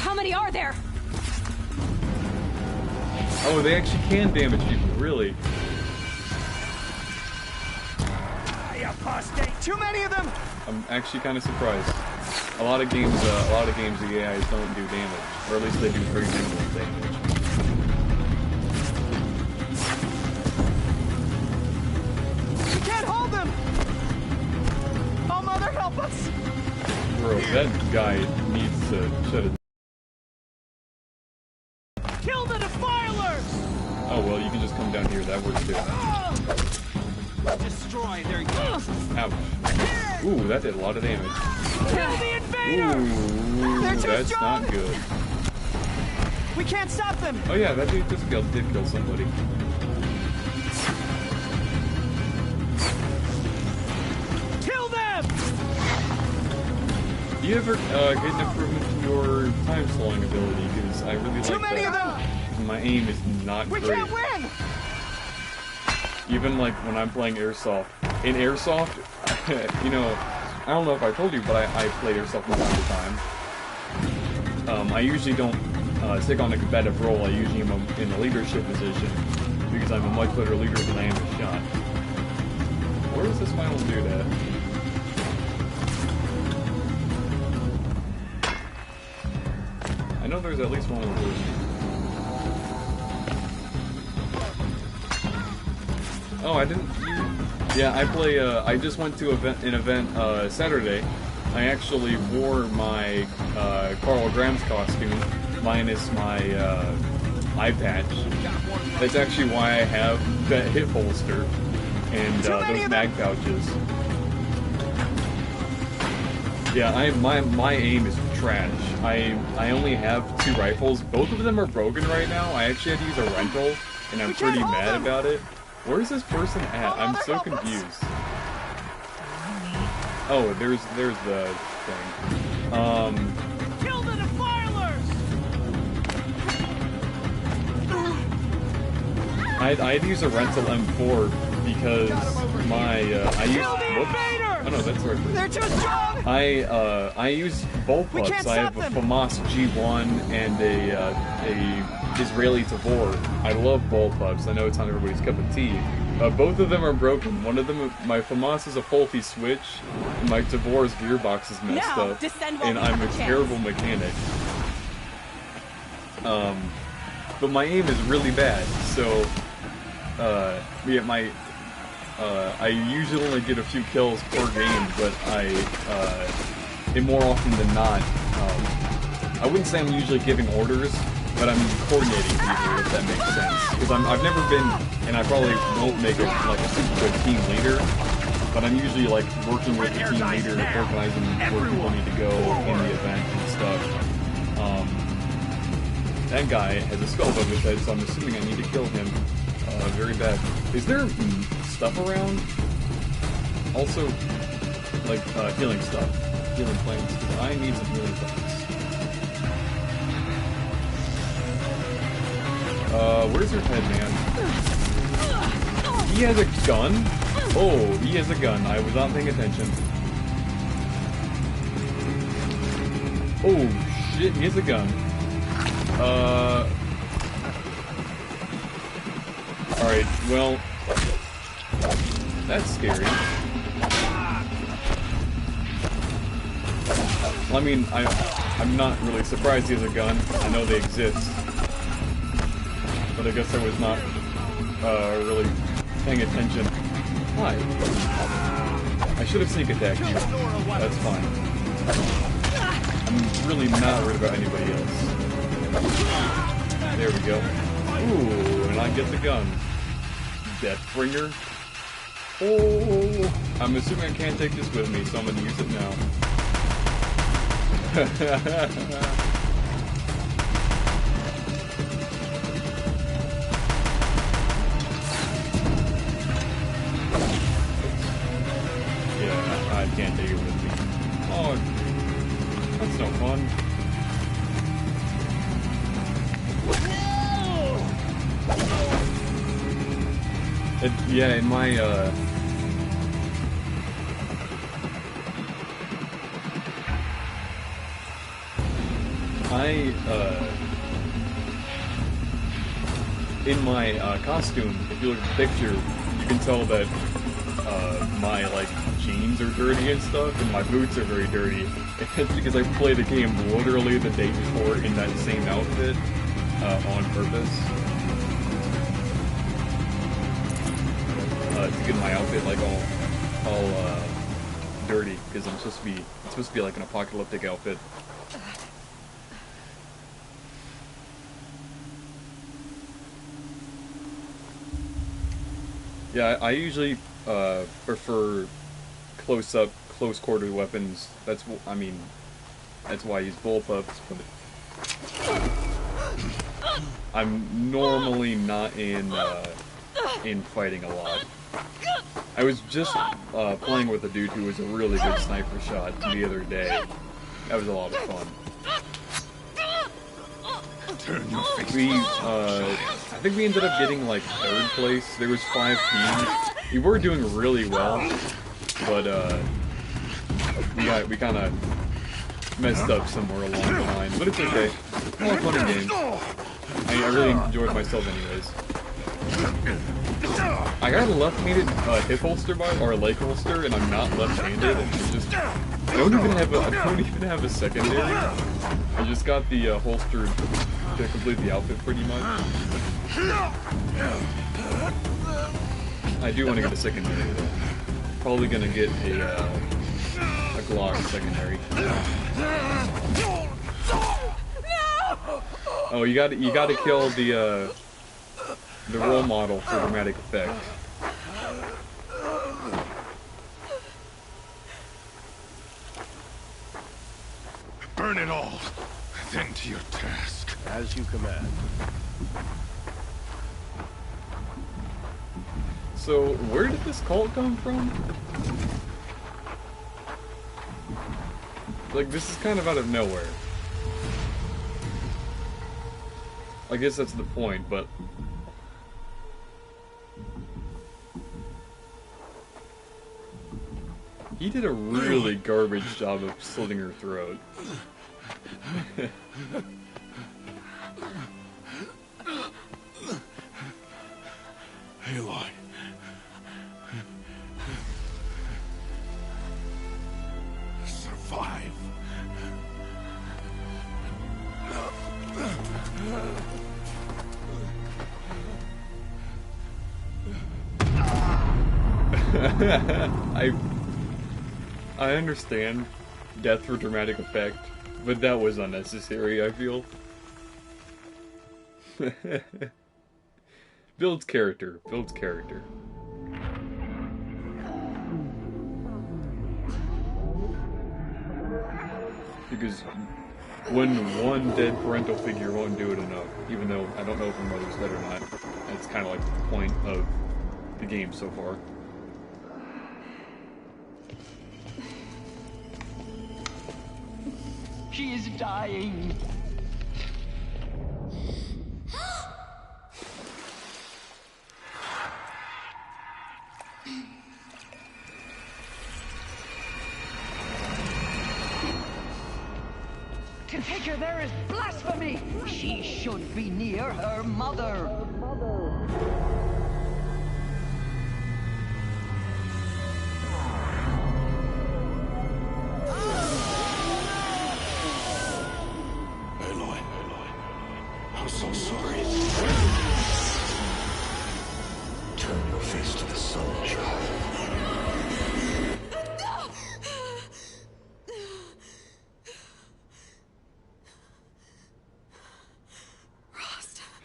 How many are there? Oh, they actually can damage people, really. Too many of them! I'm actually kind of surprised. A lot of games the AIs don't do damage, or at least they do very minimal damage. We can't hold them! Oh, Mother, help us! Bro, that guy needs to shut it. Kill the defilers! Oh well, you can just come down here. That works too. Destroy their guns! Ouch. Ooh, that did a lot of damage. Kill the invaders! Ooh, They're too that's strong! not good. We can't stop them! Oh yeah, that dude just did kill somebody. you ever get an improvement to your time slowing ability? Because I really Too like many that. of them! My aim is not We great. can't win! Even like when I'm playing Airsoft. In Airsoft, you know, I don't know if I told you, but I play Airsoft from time to time. I usually don't take on a combative role. I usually am in a leadership position because I'm a much better leader than I am a shot. Where does this final dude at? I know there's at least one of those. Oh, I didn't. Yeah, I play. I just went to an event Saturday. I actually wore my Carl Grams costume, minus my eye patch. That's actually why I have that hip holster and those mag pouches. Yeah, my aim is trash. I only have 2 rifles. Both of them are broken right now. I actually had to use a rental, and I'm pretty mad about it. Where's this person at? I'm so confused. Oh, there's the thing. Kill the defilers! I'd use a rental M4 because my I use. Whoops. Oh no, that's right. They're too strong! I use bullpups. I have a FAMAS G1 and a Israeli Tavor. I love bullpups. I know it's not everybody's cup of tea. Both of them are broken. One of them, my FAMAS is a faulty switch. My Tavor's gearbox is messed up, and I'm a terrible mechanic. But my aim is really bad. So, yeah, I usually only get a few kills per game, but and more often than not, I wouldn't say I'm usually giving orders, but I'm coordinating people, if that makes sense. Because I've never been, and I probably won't make a super good team leader, but I'm usually like working with the team leader, organizing where people need to go in the event and stuff. That guy has a skull above his head, so I'm assuming I need to kill him very bad. Is there stuff around? Also, like healing stuff, healing plants. I need some healing plants. Where's your head, man? He has a gun? Oh, he has a gun. I was not paying attention. Oh, shit, he has a gun. Alright, well... That's scary. I mean, I'm not really surprised he has a gun. I know they exist. But I guess I was not really paying attention. Why? I should have sneak attacked you. That's fine. I'm really not worried about anybody else. There we go. Ooh, and I get the gun. Deathbringer. Oh, I'm assuming I can't take this with me, so I'm gonna use it now. I can't take it with me. Oh, that's no fun. Yeah, in my, in my costume, if you look at the picture, you can tell that my like jeans are dirty and stuff, and my boots are very dirty. It's because I played the game literally the day before in that same outfit on purpose to get my outfit like all dirty, because it's supposed to be like an apocalyptic outfit. Yeah, I usually prefer close-up, close-quarter weapons. That's why I use bullpups, but I'm normally not in fighting a lot. I was just playing with a dude who was a really good sniper shot the other day, That was a lot of fun. Turn your face. I think we ended up getting like 3rd place. There was 5 teams. We were doing really well, but we kind of messed up somewhere along the line. But it's okay. A lot of fun and games. I really enjoyed myself anyways. I got a left-handed hip holster or leg holster, and I'm not left-handed, and it's just I don't even have a secondary. I just got the holster to complete the outfit pretty much. I do want to get a secondary though. Probably gonna get a Glock secondary. Oh, you gotta kill the role model for dramatic effect. Burn it all, then to your task. As you command. So, where did this cult come from? Like, this is kind of out of nowhere. I guess that's the point, but... He did a really garbage job of slitting her throat. Aloy. Survive. I understand death for dramatic effect, but that was unnecessary, I feel. Builds character. Because when one dead parental figure won't do it enough, even though I don't know if her mother's dead or not, that's kind of like the point of the game so far. She is dying. To take her there is blasphemy. She should be near her mother. I'm so sorry. Turn your face to the sun, child.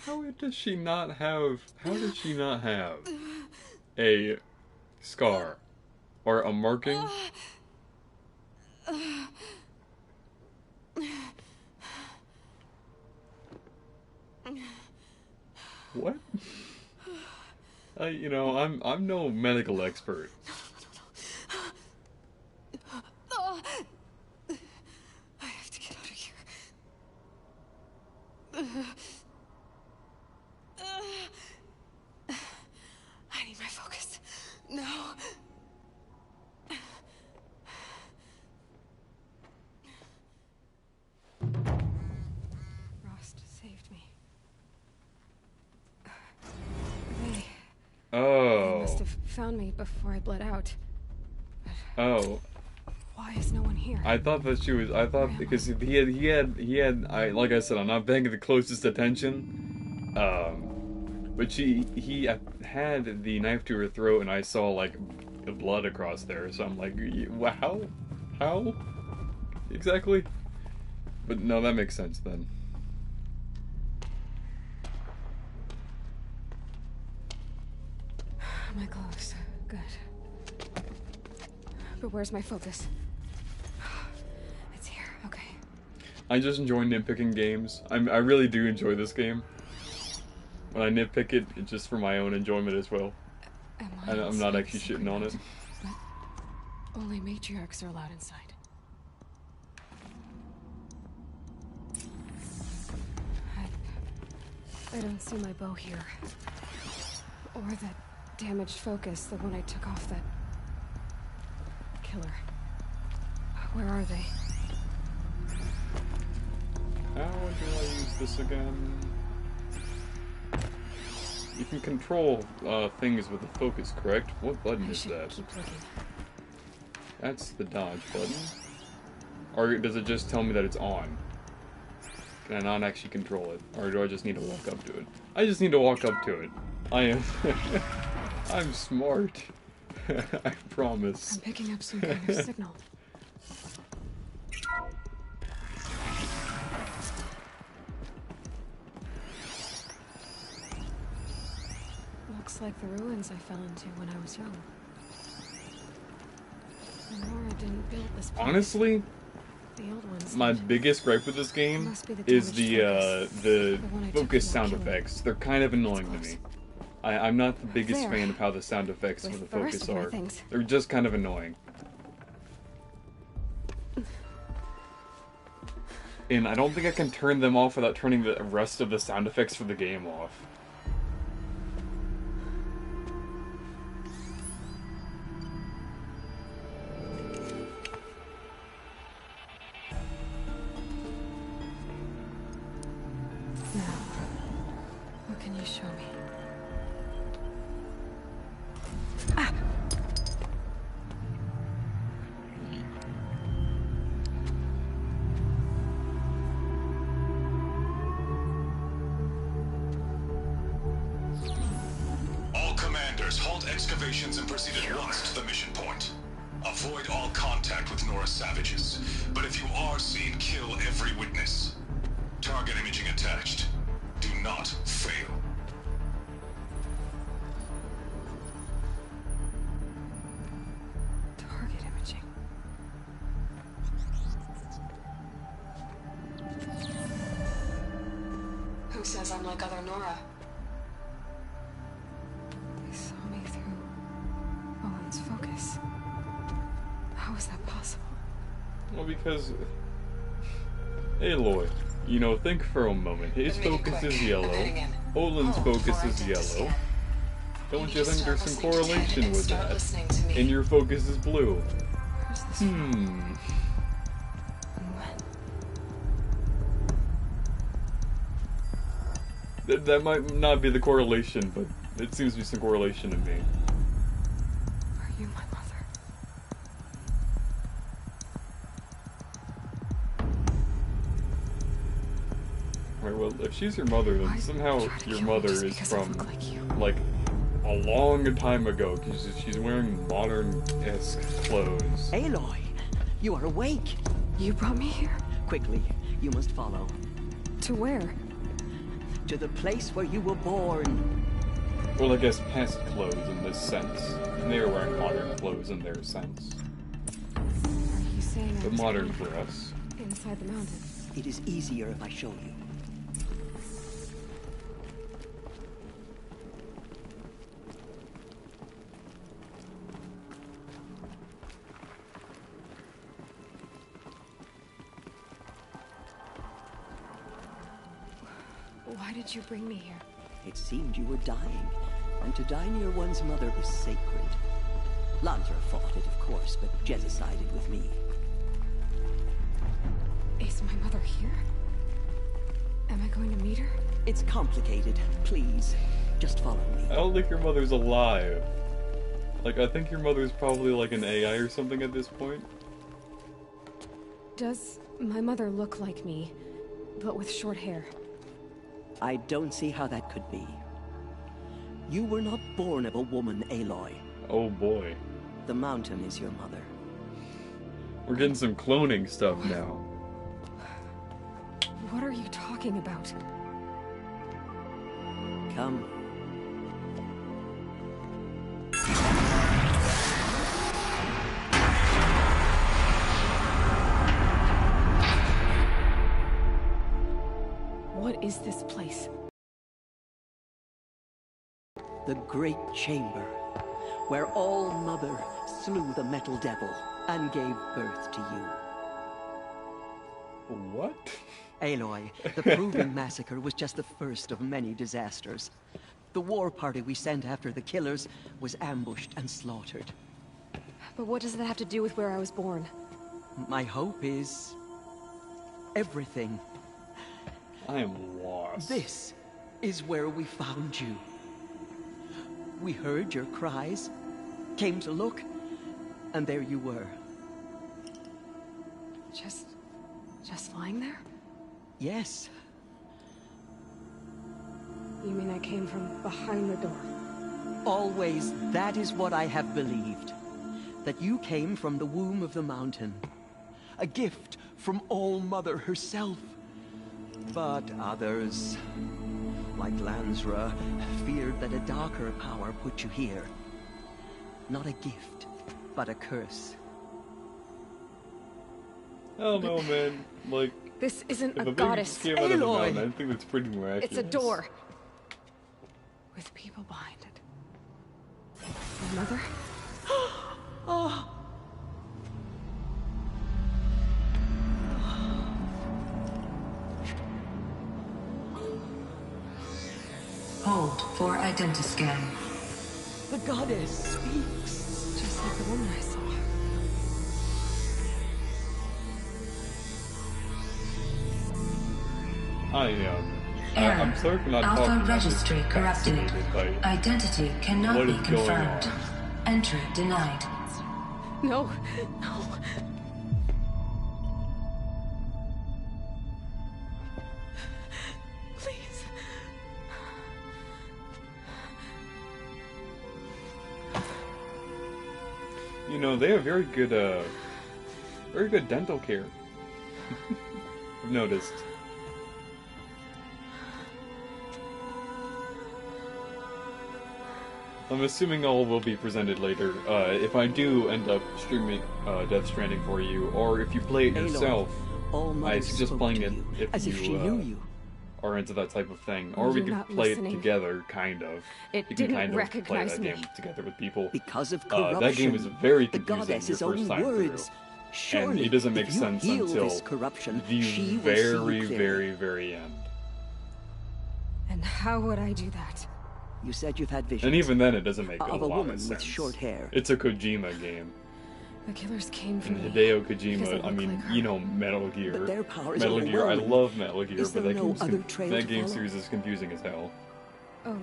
How did she not have a scar or a marking? What? You know, I'm no medical expert. I have to get out of here. I need my focus. No. Rost saved me. They must have found me before I bled out. Oh. Why is no one here? I thought that she was. I thought because he had. Like I said, I'm not paying the closest attention. But he had the knife to her throat, and I saw like the blood across there. So I'm like, wow, how exactly? But no, that makes sense then. My clothes. Good. But where's my focus? It's here. Okay. I just enjoy nitpicking games. I really do enjoy this game. When I nitpick it, it's just for my own enjoyment as well. I'm not actually shitting on it. But only matriarchs are allowed inside. I don't see my bow here. Or that damaged focus, the one I took off that... killer. Where are they? How do I use this again? You can control things with the focus, correct? What button is that? Keep looking. That's the dodge button. Or does it just tell me that it's on? Can I not actually control it? Or do I just need to walk up to it? I just need to walk up to it. I am... I'm smart. I promise. I'm picking up some kind of signal. Looks like the ruins I fell into when I was young. Nora didn't build this place. Honestly, the old ones my biggest gripe with this game is the focus sound effects. They're kind of annoying to me. I'm not the biggest fan of how the sound effects for the focus are. They're just kind of annoying. And I don't think I can turn them off without turning the rest of the sound effects for the game off. What can you show me? All commanders, halt excavations and proceed at once to the mission point. Avoid all contact with Nora savages, but if you are seen, kill every witness. Target imaging attached. Do not fail. Target imaging. Who says I'm like other Nora? They saw me through Owen's focus. How is that possible? Well, because... Aloy, you know, think for a moment. His focus is yellow. Olin's focus is yellow. Don't you think there's some correlation with that? And your focus is blue. That might not be the correlation, but it seems to be some correlation to me. Are you my mother? Right, well, if she's your mother, then somehow your mother is from, like, a long time ago, because she's wearing modern-esque clothes. Aloy, you are awake. You brought me here? Quickly, you must follow. To where? To the place where you were born. Well, I guess past clothes in this sense. And they are wearing modern clothes in their sense. Are you saying But modern for us. Inside the mountains? It is easier if I show you. Why did you bring me here? It seemed you were dying, and to die near one's mother is sacred. Lansra fought it, of course, but Jezza sided with me. Is my mother here? Am I going to meet her? It's complicated. Please, just follow me. I don't think your mother's alive. Like, I think your mother's probably like an AI or something at this point. Does my mother look like me, but with short hair? I don't see how that could be. You were not born of a woman, Aloy. Oh boy. The mountain is your mother. We're getting some cloning stuff now. What are you talking about? Come. What is this place? The Great Chamber, where All-Mother slew the Metal Devil and gave birth to you. What? Aloy, the Proving Massacre was just the first of many disasters. The war party we sent after the killers was ambushed and slaughtered. But what does that have to do with where I was born? My hope is... everything. I am lost. This is where we found you. We heard your cries, came to look, and there you were. Just lying there? Yes. You mean I came from behind the door? Always, that is what I have believed. That you came from the womb of the mountain. A gift from All-Mother herself. But others, like Lansra, feared that a darker power put you here. Not a gift, but a curse. Oh no, man. Like, this isn't if a goddess. Came out of the mountain, I think that's pretty miraculous. It's a door. With people behind it. My mother? Oh. Hold for identiscan. The goddess speaks. Just like the woman I saw. I'm sorry for not Alpha talking. registry corrupted. Identity cannot be confirmed. Entry denied. No. Please. You know, they have very good dental care. I've noticed. I'm assuming all will be presented later. If I do end up streaming Death Stranding for you, or if you play it yourself, I suggest playing it if you are into that type of thing. Or we could play it together, kind of. You can kind of play that game together with people. Because of corruption, that game is very confusing the goddess's your first own time words. through. And it doesn't make sense until the very, very end. And how would I do that? You said you've had visions. And even then, it doesn't make a of a lot woman of sense. with short hair. It's a Kojima game. The killers came from And Hideo Kojima, I mean, you know, Metal Gear. But their power is Metal Gear, I overwhelming. love Metal Gear, Is but there that, no other trail to game follow? series is confusing as hell. Oh.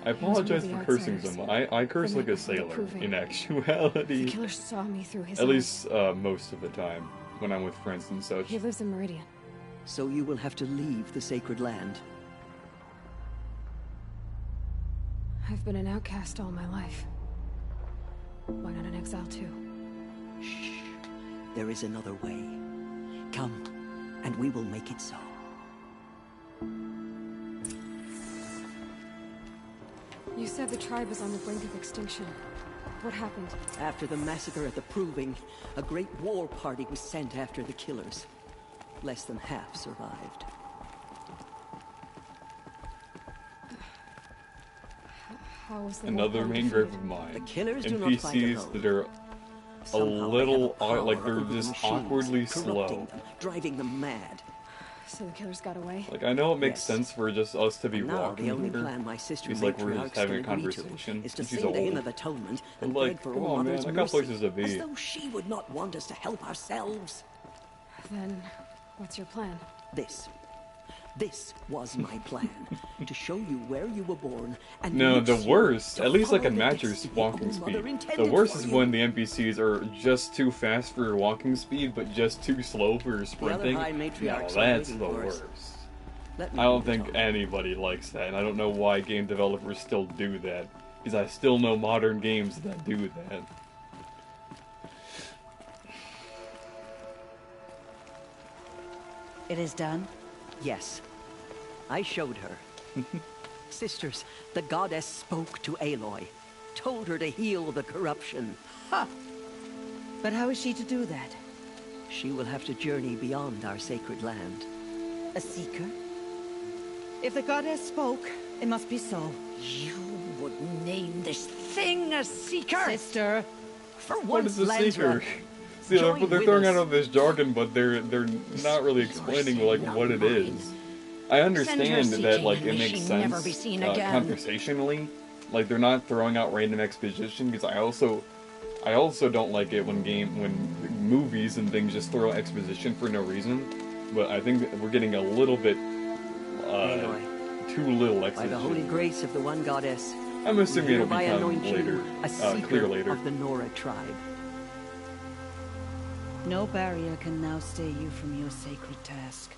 I apologize for cursing so much. I curse like a sailor, in actuality. The killer saw me through his At eyes. least most of the time, when I'm with friends and such. He lives in Meridian. So you will have to leave the sacred land. I've been an outcast all my life. Why not an exile too? Shh. There is another way. Come, and we will make it so. You said the tribe was on the brink of extinction. What happened? After the massacre at the Proving, a great war party was sent after the killers. Less than half survived. How was the Another main gripe of mine. The killers do not fight NPCs alone. that are Somehow a little, they have a like power they're over the just machines, awkwardly corrupting slow. them, driving them mad. So the killers got away? Like, I know it makes Yes. sense for just us to be And now walking the only here. plan my sister It's like we're matriarchs just having a can agree to conversation. is to and she's sing the old. hymn of atonement But and like, beg for come all on, man, mother's I got mercy, places to as be. though she would not want us to help ourselves. Then, what's your plan? This was my plan. To show you where you were born and No, make the sure worst, to at least I follow can the match your destiny walking All Mother speed. intended The worst for is you. when the NPCs are just too fast for your walking speed, but just too slow for your sprinting. high No, matriarchs are that's waiting the for us. worst. Let me I don't do the think anybody likes that, and I don't know why game developers still do that. Because I still know modern games that do that. It is done? Yes. I showed her. Sisters, the goddess spoke to Aloy. Told her to heal the corruption. Ha! But how is she to do that? She will have to journey beyond our sacred land. A seeker? If the goddess spoke, it must be so. You would name this thing a seeker? Sister! For What once, is a Lansra, seeker? See, they're throwing out all this jargon, but they're not really explaining like what it is. I understand that like it makes sense conversationally, like they're not throwing out random exposition. Because I also don't like it when movies and things just throw exposition for no reason. But I think that we're getting a little bit too little exposition. By the holy grace of the one goddess, I'm assuming it'll become later, clear later. Of the Nora tribe. No barrier can now stay you from your sacred task.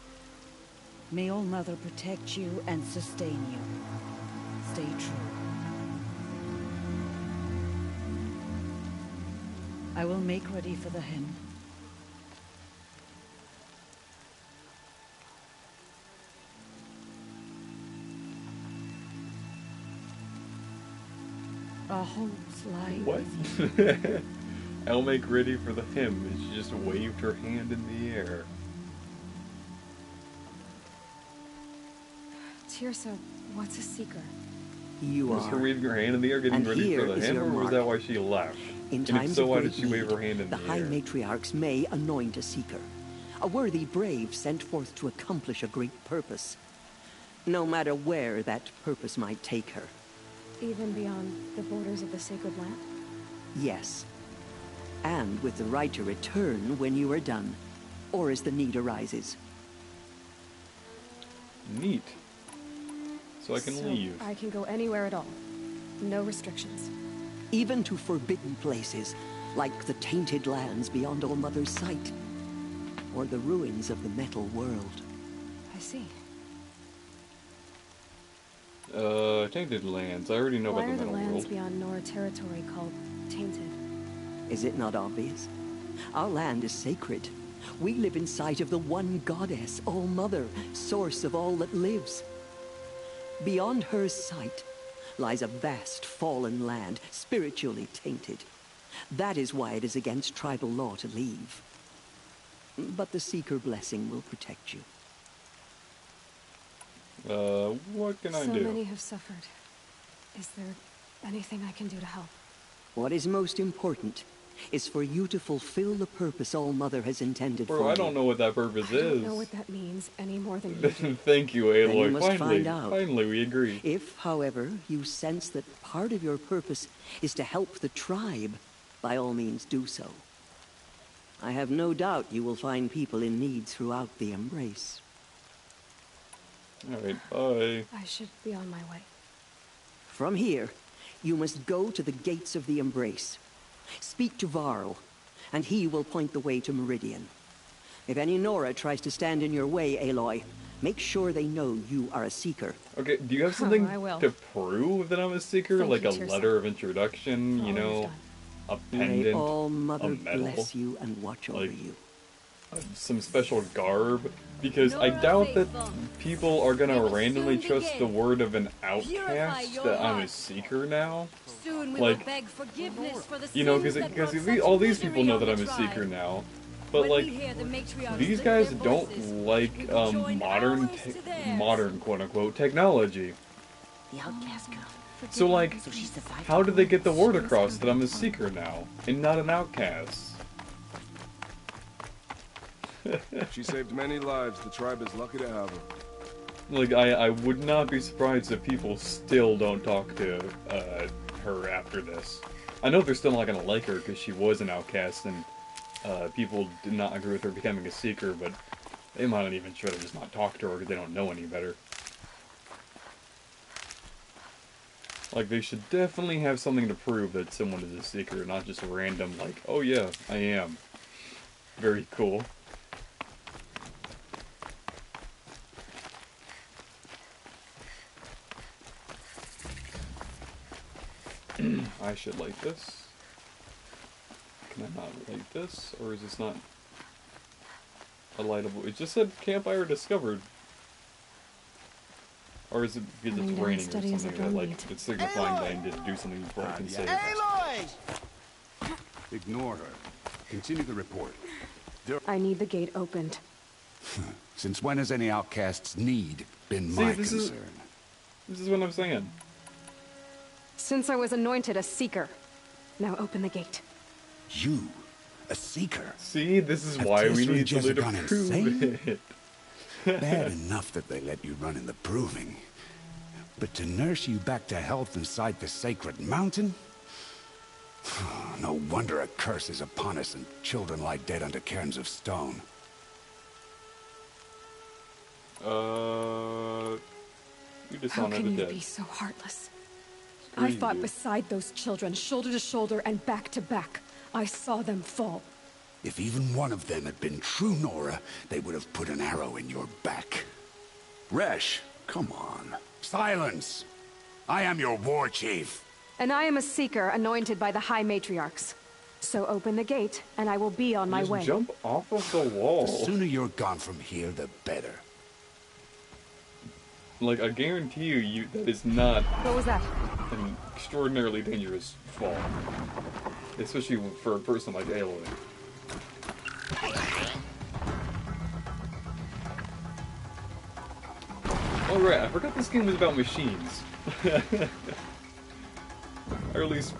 May All Mother protect you and sustain you. Stay true. I will make ready for the hymn. Our homes lie. What? I'll make ready for the hymn, and she just waved her hand in the air. Teersa, what's a seeker? You was her waving her hand in the air getting ready for the hymn, or was that why she left? And if so, why did she wave her hand in the air? The High Matriarchs may anoint a seeker, a worthy brave sent forth to accomplish a great purpose, no matter where that purpose might take her. Even beyond the borders of the sacred land? Yes. And with the right to return when you are done, or as the need arises. Neat. So I can leave. I can go anywhere at all. No restrictions. Even to forbidden places, like the tainted lands beyond All Mother's sight, or the ruins of the metal world. I see. Tainted lands. I already know about the metal world. Why are the lands beyond Nora territory called tainted? Is it not obvious? Our land is sacred. We live in sight of the one goddess, All Mother, source of all that lives. Beyond her sight lies a vast fallen land, spiritually tainted. That is why it is against tribal law to leave. But the Seeker blessing will protect you. What can I do? So many have suffered. Is there anything I can do to help? What is most important is for you to fulfill the purpose All Mother has intended for you. I don't know what that purpose is. I don't know what that means any more than you do. Thank you, Aloy. Then you must find out. Finally, we agree. If, however, you sense that part of your purpose is to help the tribe, by all means do so. I have no doubt you will find people in need throughout the Embrace. Alright, bye. I should be on my way. From here, you must go to the gates of the Embrace. Speak to Varl, and he will point the way to Meridian. If any Nora tries to stand in your way, Aloy, make sure they know you are a Seeker. Okay, do you have something to prove that I'm a Seeker? Thank like you, a Teersa. letter of introduction, you know? A pendant, May All Mother a medal, bless you and watch over you. Some special garb? Because I doubt that people are gonna randomly trust the word of an outcast that I'm a Seeker now. Soon we Like, will beg forgiveness for the you know, sins that brought such all these misery people know on that the I'm a tribe. Seeker now. But When like, we hear the matriarchs these lift guys their don't voices, like modern, modern quote unquote technology. The outcast girl. So like, So she survived how did they get the word across that I'm a Seeker now and not an outcast? She saved many lives. The tribe is lucky to have her. Like, I would not be surprised if people still don't talk to her after this. I know they're still not gonna like her because she was an outcast and people did not agree with her becoming a Seeker, but they might not even try to just not talk to her because they don't know any better. Like, they should definitely have something to prove that someone is a Seeker, not just a random, like, oh yeah, I am. Very cool. I should light this. Can I not light this? Or is this not a lightable? It just said campfire discovered. Or is it because it's raining or something that, like, it's signifying that I need to do something before I can save it? Ignore her. Continue the report. I need the gate opened. Since when has any outcast's need been See, my this concern? This is what I'm saying. Since I was anointed a Seeker. Now open the gate. You? A seeker. See, this is why we need to let it prove it. Bad enough that they let you run in the proving. But to nurse you back to health inside the sacred mountain? No wonder a curse is upon us and children lie dead under cairns of stone. You dishonor How can the you dead. be so heartless? I fought beside those children, shoulder to shoulder and back to back. I saw them fall. If even one of them had been true Nora, they would have put an arrow in your back. Resh, come on. Silence! I am your war chief. And I am a seeker anointed by the High Matriarchs. So open the gate, and I will be on my way. Jump off of the wall. The sooner you're gone from here, the better. Like, I guarantee you, that is not... What was that? An extraordinarily dangerous fall. Especially for a person like Aloy. Oh right, I forgot this game was about machines. Or at least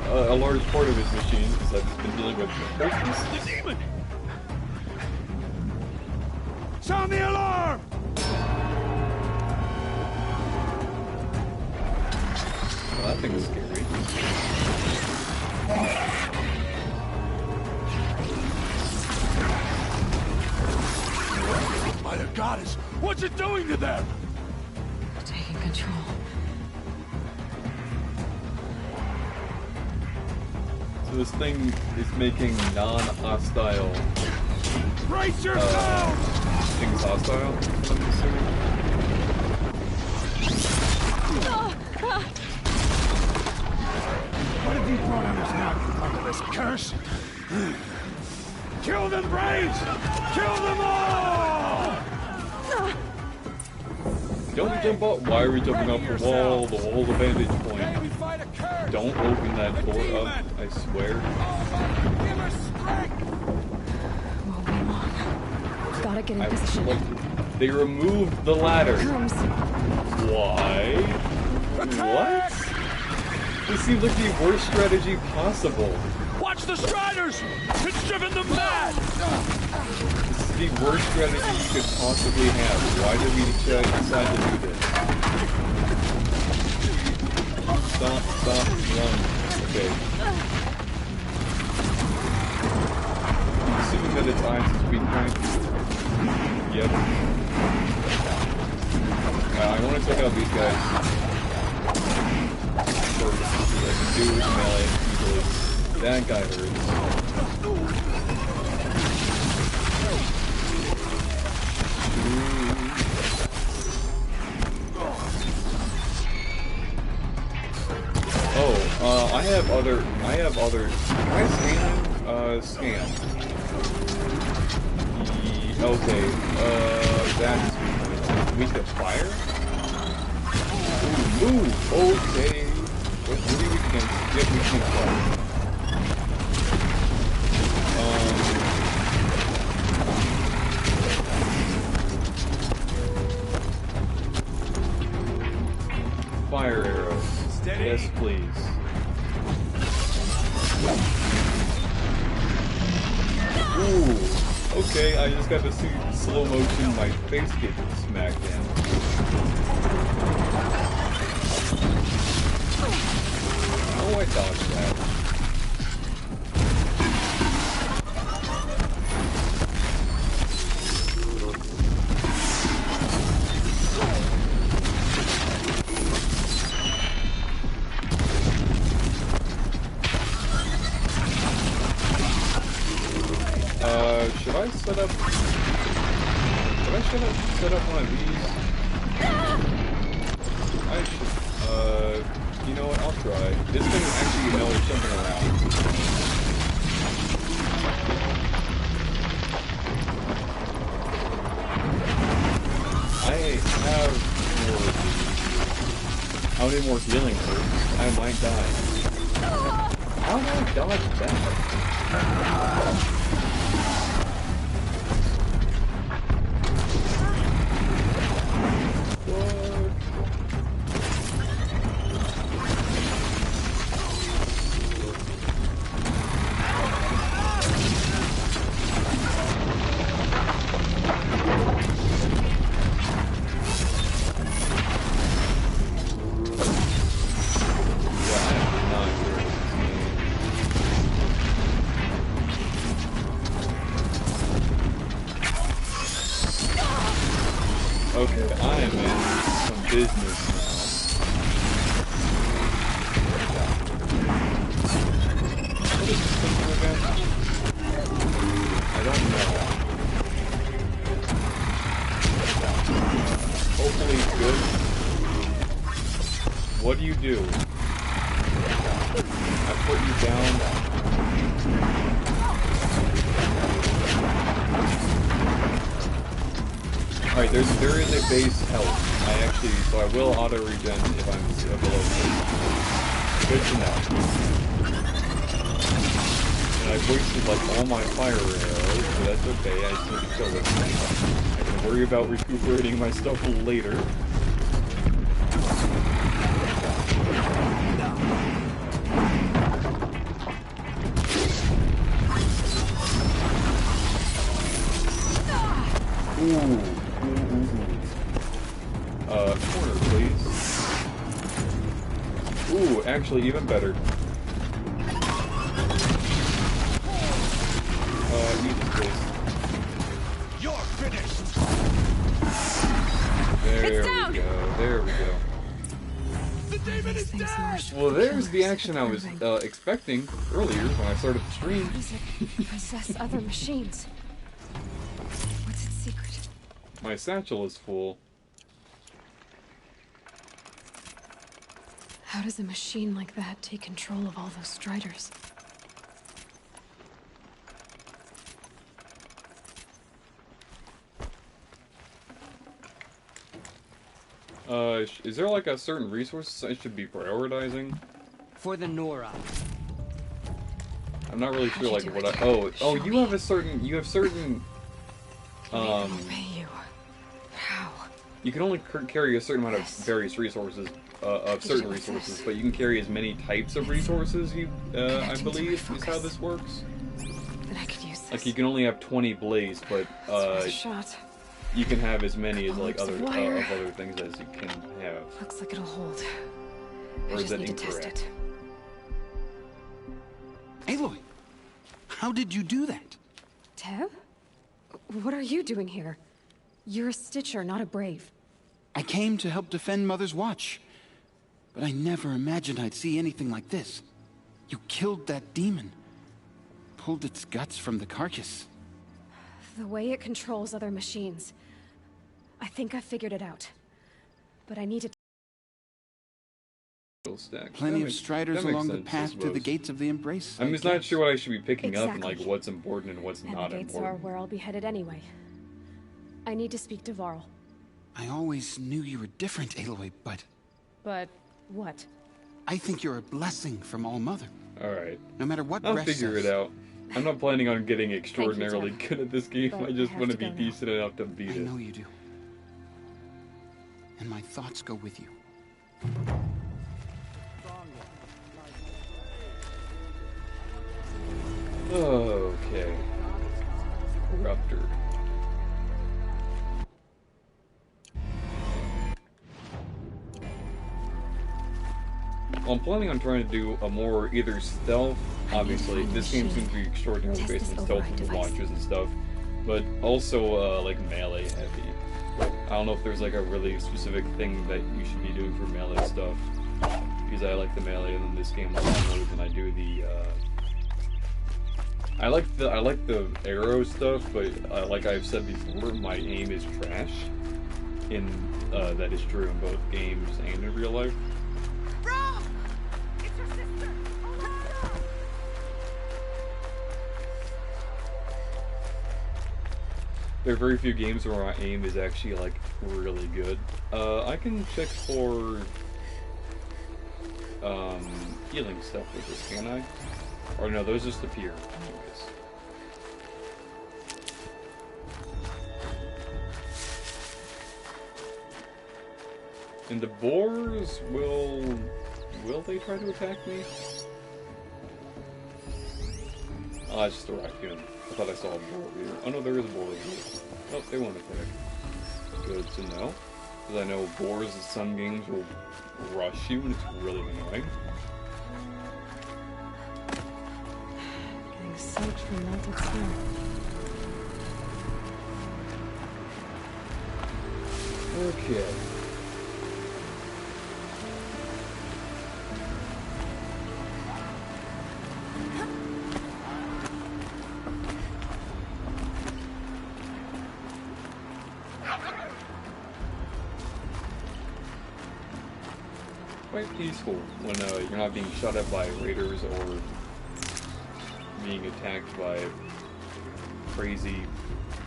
a large part of it is machines, because I've just been dealing with the demon! Sound the alarm! Well, that thing is scary. By the goddess, what's it doing to them? Taking control. So this thing is making non-hostile... Brace yourself! Things hostile, I'm assuming. What have you brought on us now, under this curse? Kill them, Braves! Kill them all! Don't jump up. Why are we jumping off the wall? The wall, the vantage point. Don't open that door up, I swear. Won't be long. Gotta get in position. Like, they removed the ladder. Why? What? This seems like the worst strategy possible. Watch the Striders! It's driven them mad! This is the worst strategy you could possibly have. Why did we decide to do this? Stop, run. Okay. I'm assuming that it's Isaac weak point. Yep. I want to check out these guys. First, I can do with melee easily. That guy hurts. Oh, I have other, can I scan? Okay, that's weak to fire? Ooh, okay. What are you weak against? Get weak against fire. Fire arrows. Steady. Yes, please. Ooh, okay, I just got to see slow motion my face get smacked in. Oh, I dodged that. Should I set up... set up one of these? I should, you know what, I'll try. This thing actually knows something around. I have more... How many more healing hurts? I might die. How did I dodge that? business now. What is this thing again? I don't know. Hopefully it's good. What do you do? I put you down. Alright, there is a base health. So I will auto regen if I'm below 6. Good to know. And I've wasted like all my fire arrows, so that's okay. I just need to kill this thing. I can worry about recuperating my stuff later. Corner, please. Ooh, actually, even better. Use this, please. You're finished. There we go. There we go. The demon is dead. Well, there's the action I was expecting earlier when I started the stream. How does it possess other machines? What's its secret? My satchel is full. How does a machine like that take control of all those Striders? Is there like a certain resource I should be prioritizing? For the Nora. I'm not really sure like what I... Oh, you have a certain... You have certain... You can only carry a certain amount of various resources, certain resources, but you can carry as many types of resources I believe is how this works. Then I could use this. Like you can only have 20 blaze, but you can have as many as like other things as you can have. Looks like it'll hold. Or I is just that need to test incorrect? it. Aloy, how did you do that? Tev? What are you doing here? You're a Stitcher, not a Brave. I came to help defend Mother's Watch, but I never imagined I'd see anything like this. You killed that demon, pulled its guts from the carcass. The way it controls other machines. I think I figured it out. But I need to... Plenty of Striders along the path to the gates of the Embrace. I'm just not sure what I should be picking up and like what's important and what's And not the gates important. are where I'll be headed anyway. I need to speak to Varl. I always knew you were different, Aloy, but... But what? I think you're a blessing from All Mother. Alright. No matter what I'll Breath figure says. it out. I'm not planning on getting extraordinarily good at this game. But I just I have want to to be go now. decent enough to beat it. I know you do. And my thoughts go with you. Okay. Corruptor. Well, I'm planning on trying to do a more either stealth, obviously, this game seems to be extraordinarily based on stealth with launchers and stuff, but also, like, melee heavy. I don't know if there's, like, a really specific thing that you should be doing for melee stuff, because I like the melee in this game a lot more than I do the, I like the arrow stuff, but, like I've said before, my aim is trash. That is true in both games and in real life. There are very few games where my aim is actually, like, really good. I can check for, healing stuff with this, can I? Or no, those just appear. Anyways. And the boars will they try to attack me? Oh, it's just a raccoon. I thought I saw a boar here. Oh no, there is a boar here. Oh, they won't attack. Good to know. Because I know boars in some games will rush you and it's really annoying. Getting soaked from melted snow. Okay. quite peaceful when you're not being shot at by raiders or being attacked by crazy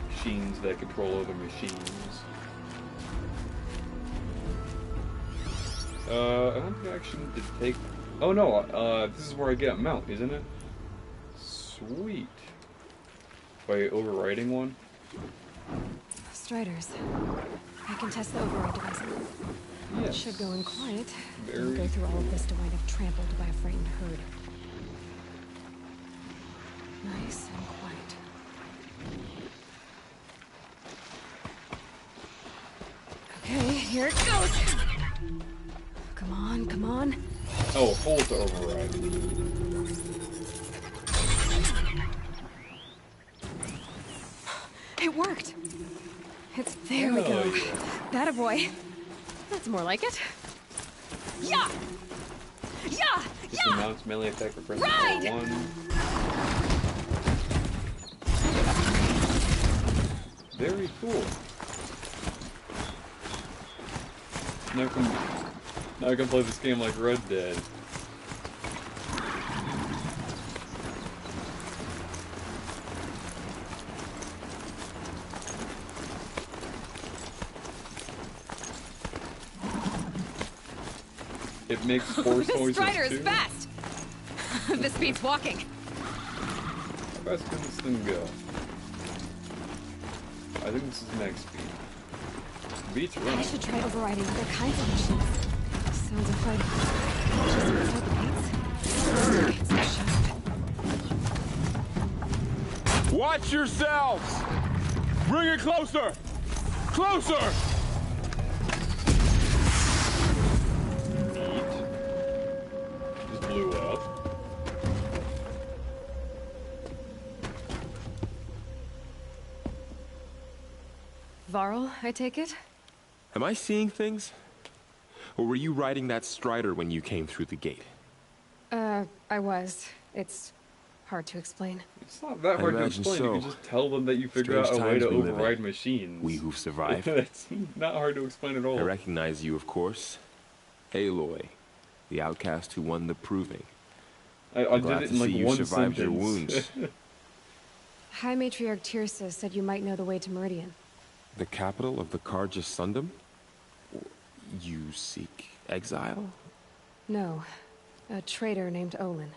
machines that control other machines. I don't think I actually need to take... Oh no, this is where I get a mount, isn't it? Sweet. By overriding one? Striders. I can test the override device. Yes. It should go in quiet. Very... We'll go through all of this to wind up trampled by a frightened herd. Nice and quiet. Okay, here it goes. Come on, come on. Oh, hold to override. It worked. There we go. Yeah. That a boy. That's more like it. Yeah! Yeah! Just the mount's melee attack for pressing Ride! R1. Very cool. Now I can play this game like Red Dead. It makes horse noises This strider too. is fast! This beats walking. How fast can this thing go? I think this is max speed. Beats running. I should try overriding other kinds of machines. Sounds of fighting. Just inside the gates. Gates are shut. Watch yourselves! Bring it closer! Closer! Just blew up. Varl, I take it? Am I seeing things? Or were you riding that strider when you came through the gate? I was. It's hard to explain. It's not that hard to explain. So. You can just tell them that you figured out a way to override machines. We who've survived. That's not hard to explain at all. I recognize you, of course. Aloy, the outcast who won the proving. I did it in like one sentence. Your wounds. High Matriarch Tirsa said you might know the way to Meridian. The capital of the Carja Sundom? You seek exile? No. A traitor named Olin.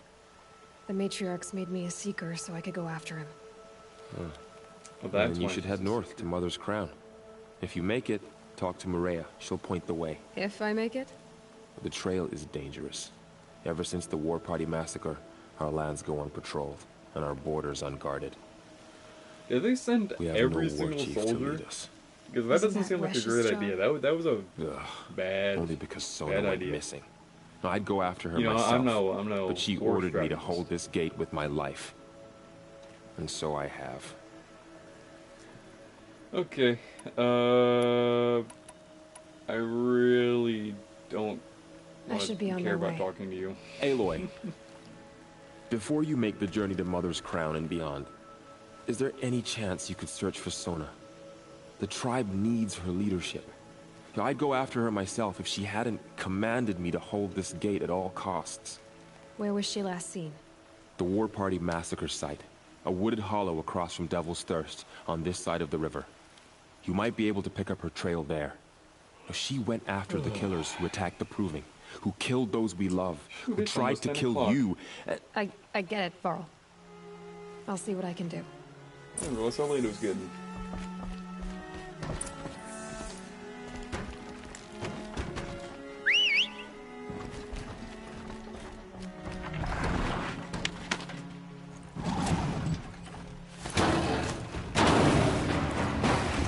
The Matriarchs made me a seeker so I could go after him. Huh. Well, then you should head north to Mother's Crown. If you make it, talk to Maria. She'll point the way. If I make it? The trail is dangerous. Ever since the War Party massacre, our lands go unpatrolled, and our borders unguarded. Did they send every single soldier? Because that doesn't seem like a great idea. That was a bad. Only because Sona went idea. missing. No, I'd go after her You know, myself. I'm no. But she ordered me to hold this gate with my life, and so I have. Okay. I really don't care about talking to you. Aloy, before you make the journey to Mother's Crown and beyond, is there any chance you could search for Sona? The tribe needs her leadership. I'd go after her myself if she hadn't commanded me to hold this gate at all costs. Where was she last seen? The War Party massacre site. A wooded hollow across from Devil's Thirst, on this side of the river. You might be able to pick up her trail there. She went after the killers who attacked the Proving, who killed those we love, who tried to kill you. I get it, Varl. I'll see what I can do. What's all Lado's getting?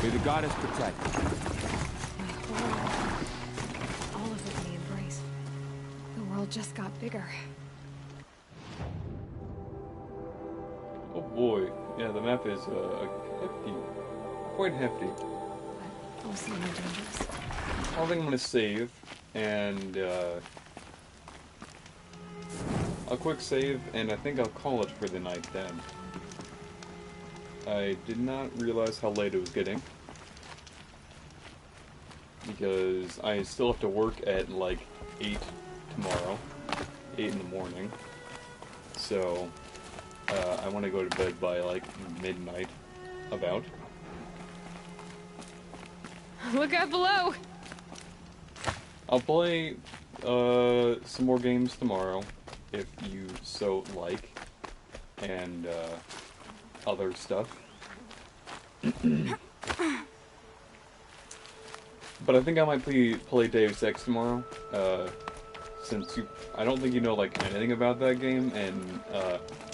May the goddess protect. All of it we embrace. The world just got bigger. Oh boy. Yeah, the map is hefty. Quite hefty. Also more dangerous. I think I'm gonna save and a quick save, and I think I'll call it for the night then. I did not realize how late it was getting, because I still have to work at like 8 tomorrow, 8 in the morning. So, I want to go to bed by, like, midnight, about. Look out below! I'll play, some more games tomorrow, if you so like, and, other stuff. But I think I might play Deus Ex tomorrow, since I don't think you know, like, anything about that game, and,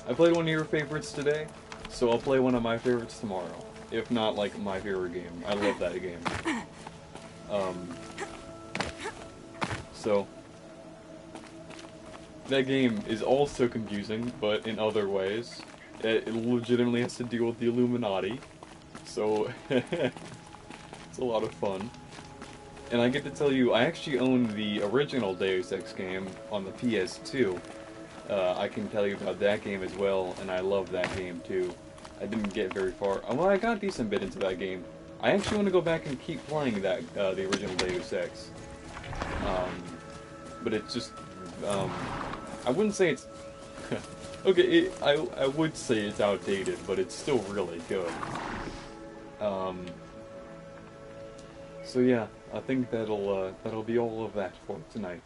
I played one of your favorites today, so I'll play one of my favorites tomorrow. If not, like, my favorite game. I love that game. So, that game is also confusing, but in other ways. It legitimately has to deal with the Illuminati, so it's a lot of fun. And I get to tell you, I actually own the original Deus Ex game on the PS2. I can tell you about that game as well, and I love that game too. I didn't get very far. Well, I got a decent bit into that game. I actually want to go back and keep playing that, the original Deus Ex. But it's just, I wouldn't say it's... okay, I would say it's outdated, but it's still really good. So yeah, I think that'll be all of that for tonight.